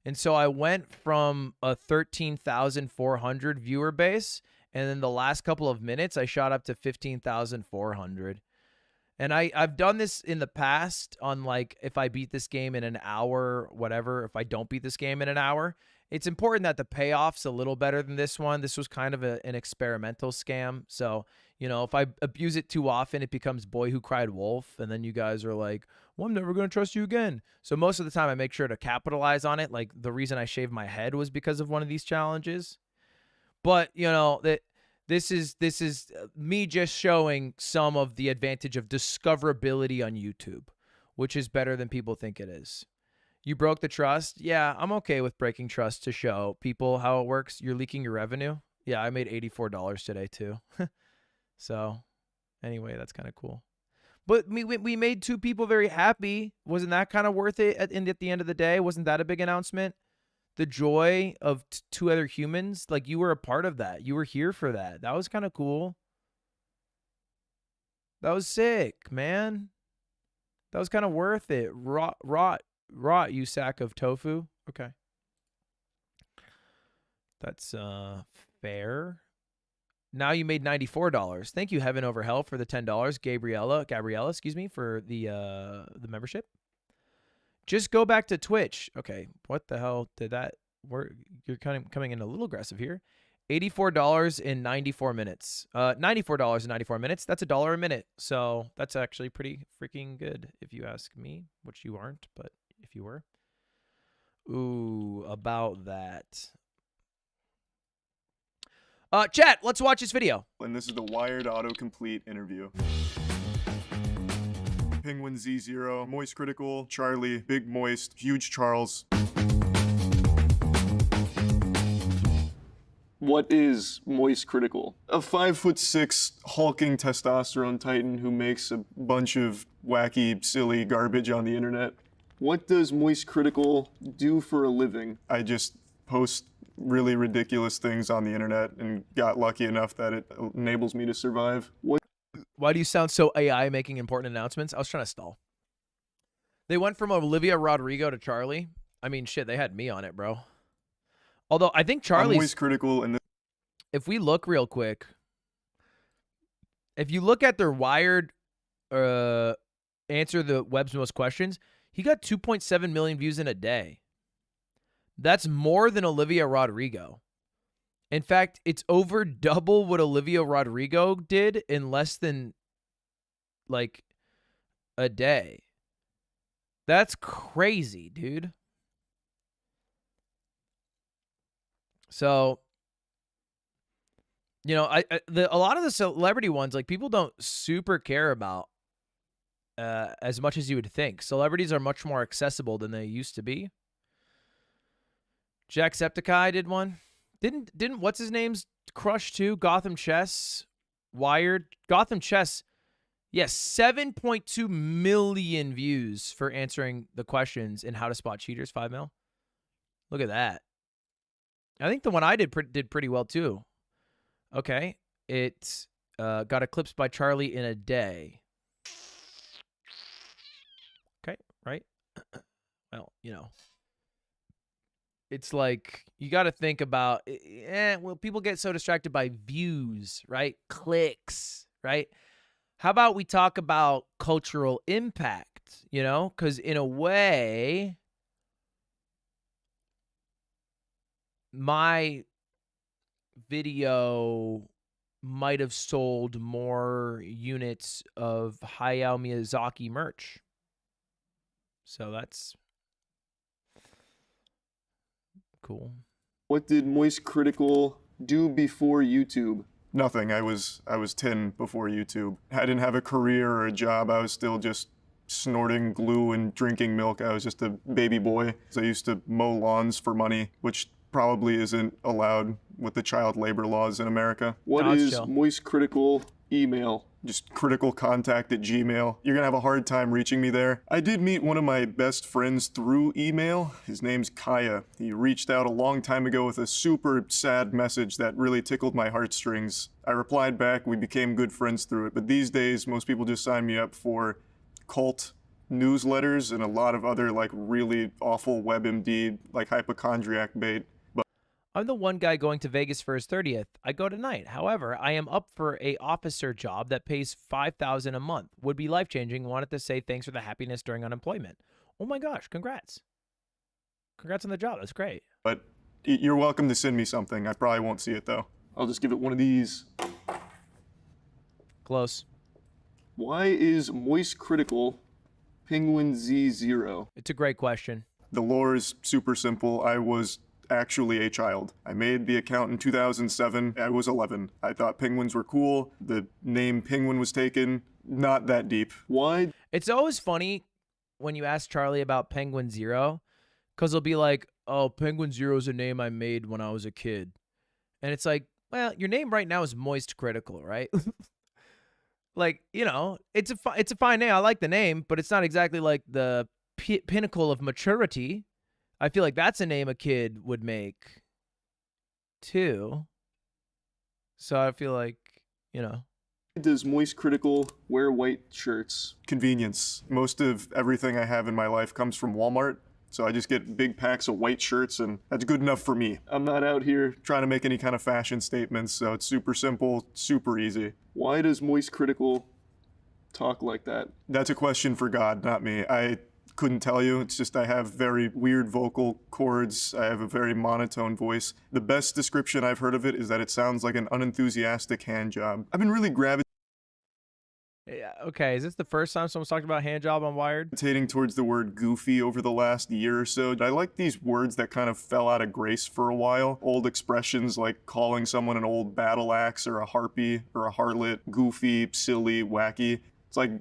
And so I went from a 13,400 viewer base, and then the last couple of minutes, I shot up to 15,400. And I've done this in the past on, like, if I beat this game in an hour, whatever, if I don't beat this game in an hour. It's important that the payoff's a little better than this one. This was kind of an experimental scam. So, you know, if I abuse it too often, it becomes Boy Who Cried Wolf. And then you guys are like, well, I'm never going to trust you again. So most of the time I make sure to capitalize on it. Like, the reason I shaved my head was because of one of these challenges. But, you know, this is me just showing some of the advantage of discoverability on YouTube, which is better than people think it is. You broke the trust? Yeah, I'm okay with breaking trust to show people how it works. You're leaking your revenue? Yeah, I made $84 today too. So, anyway, that's kind of cool. But we made 2 people very happy. Wasn't that kind of worth it at the end of the day? Wasn't that a big announcement? The joy of 2 other humans, like you were a part of that. You were here for that. That was kind of cool. That was sick, man. That was kind of worth it. Rot, you sack of tofu. Okay. That's fair. Now you made $94. Thank you, Heaven Over Hell, for the $10. Gabriella, excuse me, for the membership. Just go back to Twitch. Okay, what the hell did that work? You're kind of coming in a little aggressive here. $84 in 94 minutes. $94 in 94 minutes. That's $1 a minute. So that's actually pretty freaking good if you ask me, which you aren't, but if you were. Ooh, about that. Chat, let's watch this video. And this is the Wired autocomplete interview. Penguin Z0, Moist Critical, Charlie, Big Moist, Huge Charles. What is Moist Critical? A 5'6" hulking testosterone titan who makes a bunch of wacky, silly garbage on the internet. What does Moist Critical do for a living? I just post really ridiculous things on the internet and got lucky enough that it enables me to survive. Why do you sound so AI making important announcements? I was trying to stall. They went from Olivia Rodrigo to Charlie. I mean, shit, they had me on it, bro. Although I think Charlie's Moist Critical, and if we look real quick, if you look at their Wired answer the web's most questions, he got 2.7 million views in a day. That's more than Olivia Rodrigo. In fact, it's over double what Olivia Rodrigo did in less than, like, a day. That's crazy, dude. So, you know, a lot of the celebrity ones, like, people don't super care about as much as you would think. Celebrities are much more accessible than they used to be. Jacksepticeye did one. Didn't what's his name's crush too? Gotham Chess, Wired. Gotham Chess, yes, 7.2 million views for answering the questions in How to Spot Cheaters, 5 mil. Look at that. I think the one I did pretty well too. Okay, it got eclipsed by Charlie in a day. Okay, right? Well, you know. It's like, you got to think about, well, people get so distracted by views, right? Clicks, right? How about we talk about cultural impact, you know? Because in a way, my video might have sold more units of Hayao Miyazaki merch. So that's cool. What did Moist Critical do before YouTube? Nothing. I was 10 before YouTube. I didn't have a career or a job. I was still just snorting glue and drinking milk. I was just a baby boy. So I used to mow lawns for money, which probably isn't allowed with the child labor laws in America. What is Moist Critical email? Just criticalcontact@gmail. You're gonna have a hard time reaching me there. I did meet one of my best friends through email. His name's Kaya. He reached out a long time ago with a super sad message that really tickled my heartstrings. I replied back, we became good friends through it, but these days most people just sign me up for cult newsletters and a lot of other like really awful WebMD, like hypochondriac bait. I'm the one guy going to Vegas for his 30th. I go tonight. However, I am up for a officer job that pays $5,000 a month. Would be life-changing. Wanted to say thanks for the happiness during unemployment. Oh my gosh, congrats. Congrats on the job. That's great. But you're welcome to send me something. I probably won't see it though. I'll just give it one of these. Close. Why is Moist Critical Penguin Z0? It's a great question. The lore is super simple. I was actually a child. I made the account in 2007. I was 11. I thought penguins were cool. The name Penguin was taken. Not that deep. Why? It's always funny when you ask Charlie about Penguin Zero Because they'll be like, oh, Penguin Zero is a name I made when I was a kid. And it's like, well, your name right now is Moist Critical, right? Like, you know, it's a fine name. I like the name, but it's not exactly like the pinnacle of maturity. I feel like that's a name a kid would make too. So I feel like, you know. Does Moist Critical wear white shirts? Convenience. Most of everything I have in my life comes from Walmart. So I just get big packs of white shirts, and that's good enough for me. I'm not out here trying to make any kind of fashion statements, so it's super simple, super easy. Why does Moist Critical talk like that? That's a question for God, not me. I couldn't tell you. It's just I have very weird vocal cords. I have a very monotone voice. The best description I've heard of it is that it sounds like an unenthusiastic hand job. I've been really gravitating Okay, is this the first time someone's talked about hand job on Wired? Towards the word goofy over the last year or so. I like these words that kind of fell out of grace for a while. Old expressions like calling someone an old battle axe or a harpy or a harlot, goofy, silly, wacky. It's like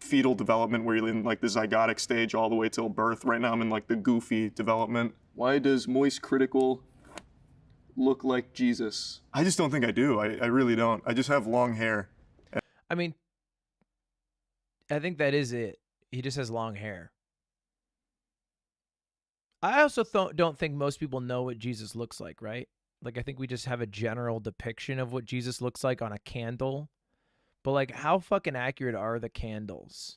fetal development where you're in like the zygotic stage all the way till birth. Right now I'm in like the goofy development. Why does Moist Critical look like Jesus? I just don't think I do. I really don't. I just have long hair. I mean, I think that is it. He just has long hair. I also don't think most people know what Jesus looks like, right? Like, I think we just have a general depiction of what Jesus looks like on a candle. But, like, how fucking accurate are the candles?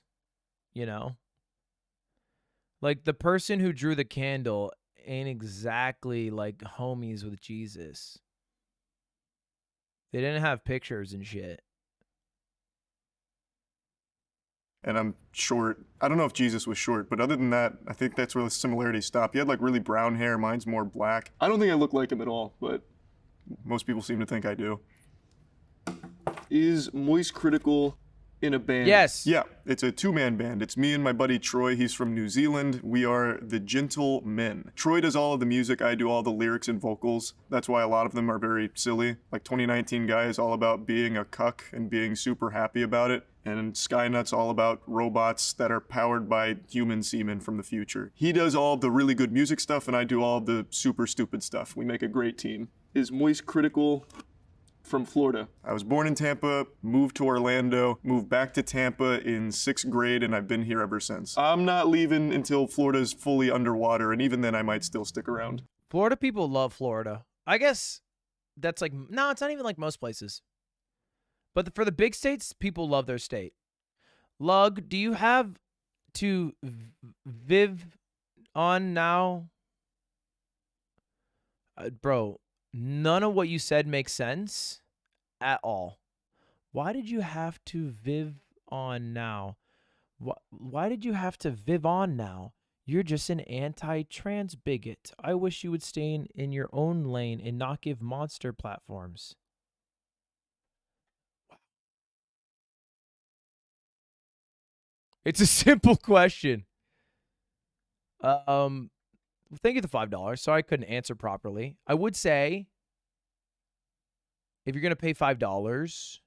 You know? Like, the person who drew the candle ain't exactly, like, homies with Jesus. They didn't have pictures and shit. And I'm short. I don't know if Jesus was short, but other than that, I think that's where the similarities stop. He had like really brown hair. Mine's more black. I don't think I look like him at all, but most people seem to think I do. Is Moist Critical in a band? Yes. Yeah, it's a two-man band. It's me and my buddy Troy. He's from New Zealand. We are the Gentle Men. Troy does all of the music. I do all the lyrics and vocals. That's why a lot of them are very silly. Like 2019 Guy is all about being a cuck and being super happy about it. And Skynut's all about robots that are powered by human semen from the future. He does all the really good music stuff, and I do all the super stupid stuff. We make a great team. Is Moist Critical from Florida? I was born in Tampa, moved to Orlando, moved back to Tampa in 6th grade, and I've been here ever since. I'm not leaving until Florida's fully underwater, and even then I might still stick around. Florida people love Florida. I guess that's like, no, it's not even like most places. But for the big states, people love their state. Lug, do you have to Viv on now? Bro, none of what you said makes sense at all. Why did you have to Viv on now? Why did you have to Viv on now? You're just an anti-trans bigot. I wish you would stay in your own lane and not give monster platforms. It's a simple question. Thank you for the $5. Sorry I couldn't answer properly. I would say, if you're going to pay $5,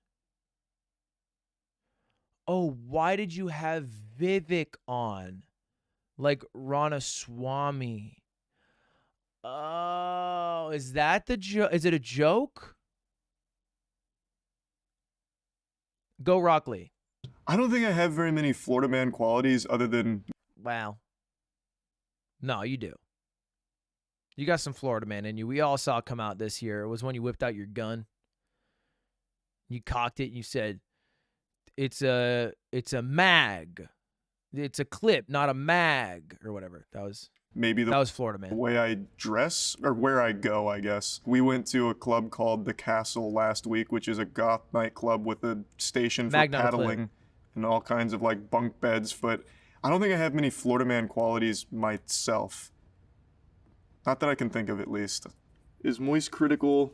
oh, why did you have Vivek on? Like Ranaswamy. Oh, is that the joke? Is it a joke? Go Rock Lee. I don't think I have very many Florida man qualities other than... Wow. No, you do. You got some Florida man in you. We all saw it come out this year. It was when you whipped out your gun. You cocked it and you said, it's a mag. It's a clip, not a mag, or whatever. That was Florida man. The way I dress, or where I go, I guess. We went to a club called The Castle last week, which is a goth nightclub with a station for paddling and all kinds of like bunk beds, but I don't think I have many Florida man qualities myself. Not that I can think of, at least. Is Moist Critical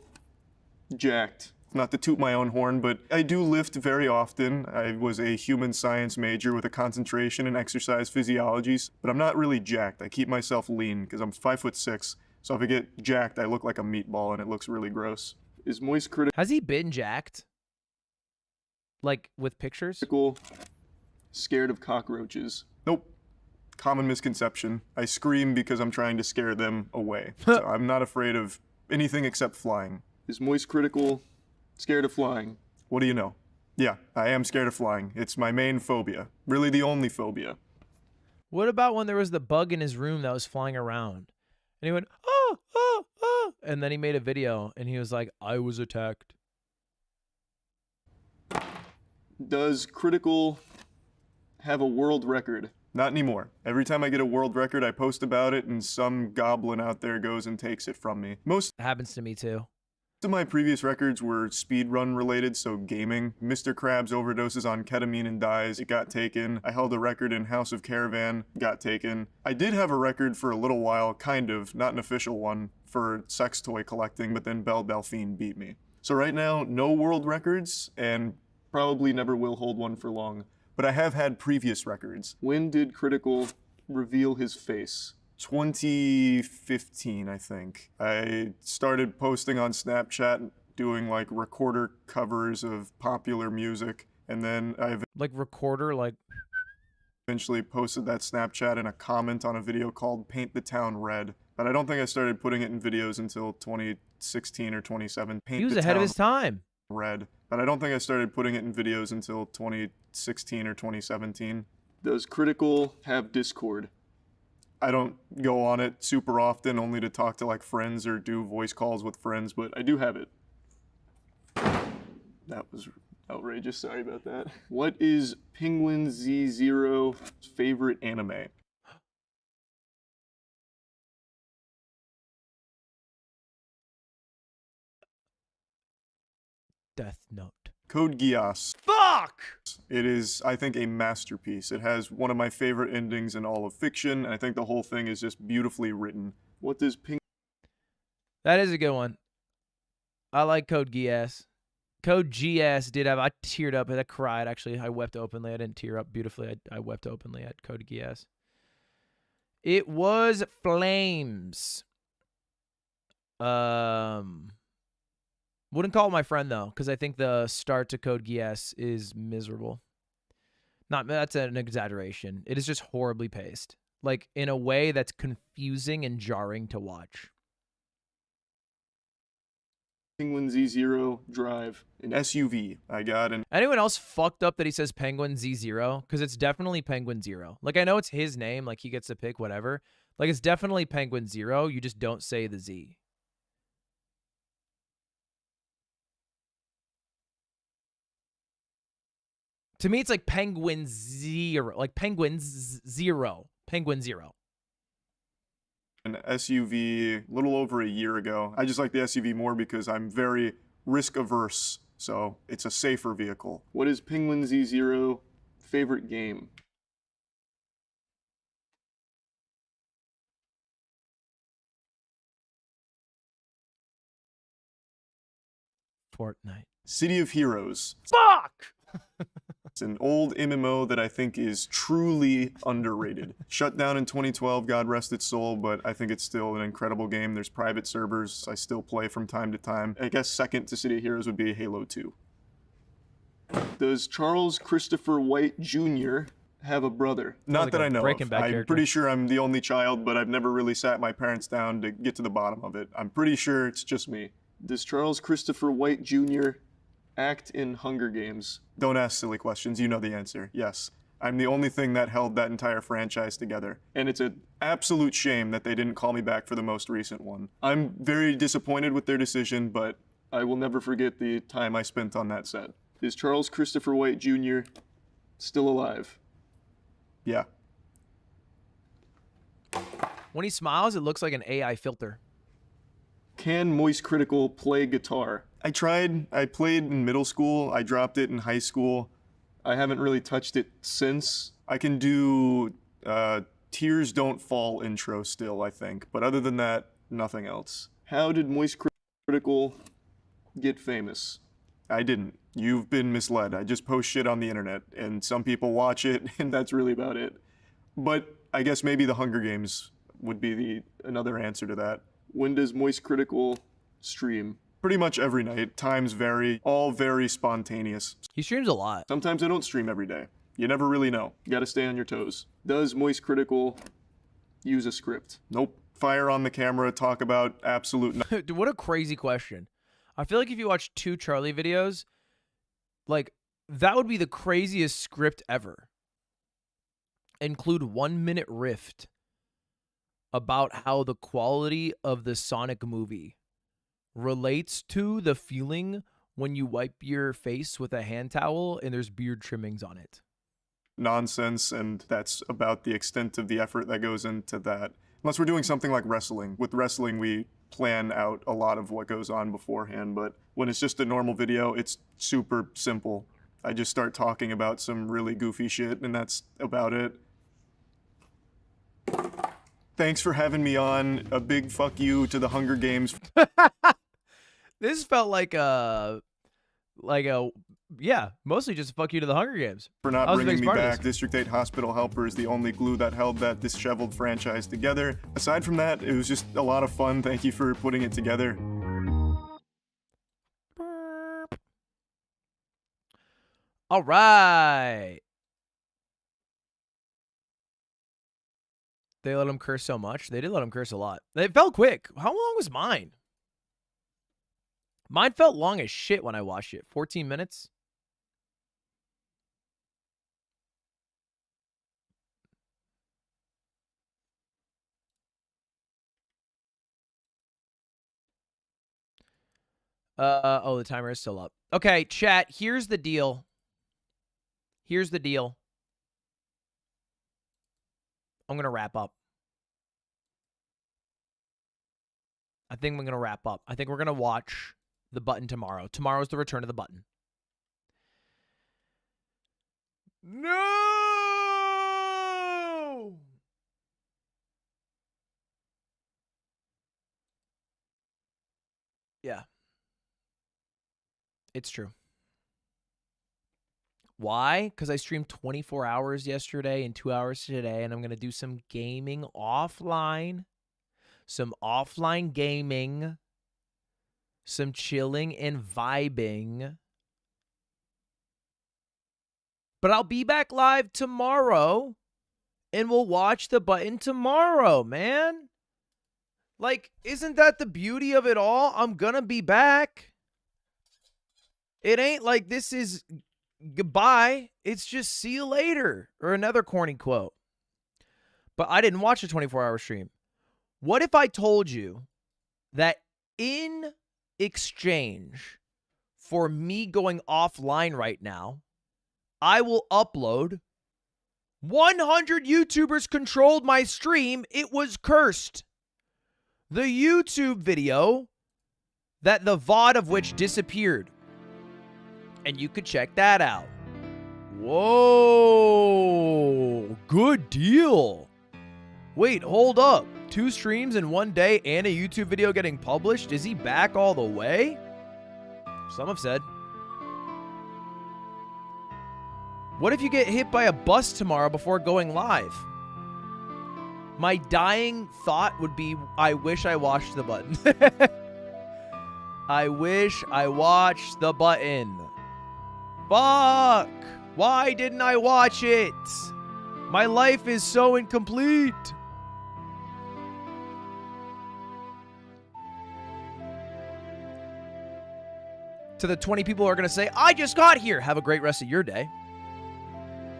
jacked? Not to toot my own horn, but I do lift very often. I was a human science major with a concentration in exercise physiologies, but I'm not really jacked. I keep myself lean because I'm 5'6", so if I get jacked, I look like a meatball and it looks really gross. Is Moist Critical... Has he been jacked? Like, with pictures? Scared of cockroaches. Nope. Common misconception. I scream because I'm trying to scare them away. So I'm not afraid of anything except flying. Is Moist Critical scared of flying? What do you know? Yeah, I am scared of flying. It's my main phobia. Really the only phobia. What about when there was the bug in his room that was flying around? And he went, oh, oh, oh. And then he made a video and he was like, I was attacked. Does Critical have a world record? Not anymore. Every time I get a world record, I post about it and some goblin out there goes and takes it from me. Most happens to me too. Most of my previous records were speedrun related, so gaming. Mr. Krabs overdoses on ketamine and dies. It got taken. I held a record in House of Caravan. Got taken. I did have a record for a little while, kind of, not an official one, for sex toy collecting, but then Belle Delphine beat me. So right now, no world records, and probably never will hold one for long. But I have had previous records. When did Critical reveal his face? 2015, I think. I started posting on Snapchat, doing like recorder covers of popular music, and then I've like recorder, like eventually posted that Snapchat in a comment on a video called Paint the Town Red. But I don't think I started putting it in videos until 2016 or 2017. He was ahead of his time. Red. But I don't think I started putting it in videos until 2016 or 2017. Does Critical have Discord? I don't go on it super often, only to talk to like friends or do voice calls with friends, but I do have it. That was outrageous, sorry about that. What is Penguin Z0's favorite anime? Death Note. Code Geass. Fuck! It is, I think, a masterpiece. It has one of my favorite endings in all of fiction, and I think the whole thing is just beautifully written. What does Ping... That is a good one. I like Code Geass. Code GS did have, I teared up, I cried actually. I wept openly. I didn't tear up beautifully. I wept openly at Code Geass. It was Flames. Wouldn't call it my friend though, because I think the start to Code Geass is miserable. That's an exaggeration. It is just horribly paced, like in a way that's confusing and jarring to watch. Penguin Z0 Drive, an SUV. I got an... Anyone else fucked up that he says Penguin Z0? Because it's definitely Penguin Zero. Like, I know it's his name, like he gets to pick whatever. Like, it's definitely Penguin Zero. You just don't say the Z. To me, it's like Penguin Zero. Like Penguin Zero. Penguin Zero. An SUV a little over a year ago. I just like the SUV more because I'm very risk averse, so it's a safer vehicle. What is Penguin Z0 favorite game? Fortnite. City of Heroes. Fuck! It's an old MMO that I think is truly underrated. Shut down in 2012, God rest its soul, but I think it's still an incredible game. There's private servers I still play from time to time. I guess second to City of Heroes would be Halo 2. Does Charles Christopher White Jr. have a brother? Not that I know of. I'm pretty sure I'm the only child, but I've never really sat my parents down to get to the bottom of it. I'm pretty sure it's just me. Does Charles Christopher White Jr. act in Hunger Games? Don't ask silly questions, you know the answer. Yes. I'm the only thing that held that entire franchise together. And it's an absolute shame that they didn't call me back for the most recent one. I'm very disappointed with their decision, but I will never forget the time I spent on that set. Is Charles Christopher White Jr. still alive? Yeah. When he smiles, it looks like an AI filter. Can Moist Critical play guitar? I tried. I played in middle school. I dropped it in high school. I haven't really touched it since. I can do Tears Don't Fall intro still, I think. But other than that, nothing else. How did Moist Critical get famous? I didn't. You've been misled. I just post shit on the internet, and some people watch it, and that's really about it. But I guess maybe the Hunger Games would be another answer to that. When does Moist Critical stream? Pretty much every night. Times vary. All very spontaneous. He streams a lot. Sometimes I don't stream every day. You never really know. You gotta stay on your toes. Does Moist Critical use a script? Nope. Fire on the camera, talk about absolute... Dude, what a crazy question. I feel like if you watch 2 Charlie videos, like, that would be the craziest script ever. Include 1-minute rift about how the quality of the Sonic movie relates to the feeling when you wipe your face with a hand towel and there's beard trimmings on it. Nonsense, and that's about the extent of the effort that goes into that. Unless we're doing something like wrestling. With wrestling, we plan out a lot of what goes on beforehand, but when it's just a normal video, it's super simple. I just start talking about some really goofy shit, and that's about it. Thanks for having me on. A big fuck you to the Hunger Games. This felt like a, yeah, mostly just a fuck you to the Hunger Games. For That not was the bringing biggest me part of back. this. District 8 Hospital Helper is the only glue that held that disheveled franchise together. Aside from that, it was just a lot of fun. Thank you for putting it together. All right. They let him curse so much. They did let him curse a lot. It felt quick. How long was mine? Mine felt long as shit when I watched it. 14 minutes. Oh, the timer is still up. Okay, chat, here's the deal. Here's the deal. I'm going to wrap up. I think we're going to wrap up. I think we're going to watch The Button tomorrow. Tomorrow's the return of The Button. No! Yeah. It's true. Why? Because I streamed 24 hours yesterday and 2 hours today, and I'm going to do some gaming offline. Some offline gaming. Some chilling and vibing. But I'll be back live tomorrow, and we'll watch The Button tomorrow, man. Like, isn't that the beauty of it all? I'm going to be back. It ain't like this is goodbye. It's just see you later, or another corny quote. But I didn't watch a 24-hour stream. What if I told you that in exchange for me going offline right now, I will upload 100 YouTubers controlled my stream. It was cursed. The YouTube video that the VOD of which disappeared. And you could check that out. Whoa, good deal. Wait, hold up. 2 streams in 1 day and a YouTube video getting published? Is he back all the way? Some have said. What if you get hit by a bus tomorrow before going live? My dying thought would be, I wish I watched The Button. I wish I watched The Button. Fuck! Why didn't I watch it? My life is so incomplete. To the 20 people who are going to say, I just got here. Have a great rest of your day.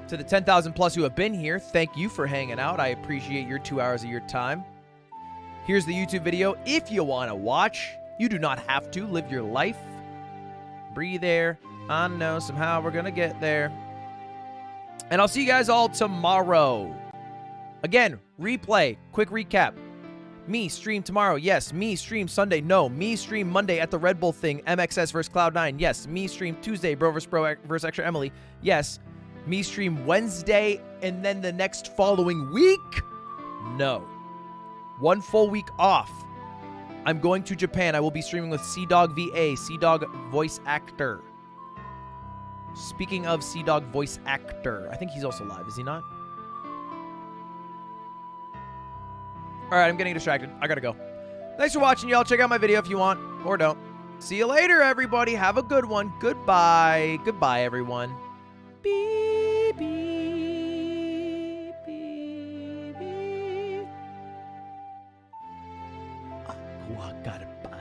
To the 10,000 plus who have been here, thank you for hanging out. I appreciate your 2 hours of your time. Here's the YouTube video. If you want to watch, you do not have to live your life. Breathe there. I know somehow we're going to get there. And I'll see you guys all tomorrow. Again, replay. Quick recap. Me stream tomorrow. Yes. Me stream Sunday. No. Me stream Monday at the Red Bull thing. MXS versus Cloud9. Yes. Me stream Tuesday. Bro versus Bro versus Extra Emily. Yes. Me stream Wednesday and then the next following week? No. 1 full week off. I'm going to Japan. I will be streaming with C-Dog VA, C-Dog voice actor. Speaking of C-Dog voice actor, I think he's also live, is he not? All right, I'm getting distracted. I gotta go. Thanks for watching, y'all. Check out my video if you want, or don't. See you later, everybody. Have a good one. Goodbye. Goodbye, everyone. Beep, beep. Walk, gotta buy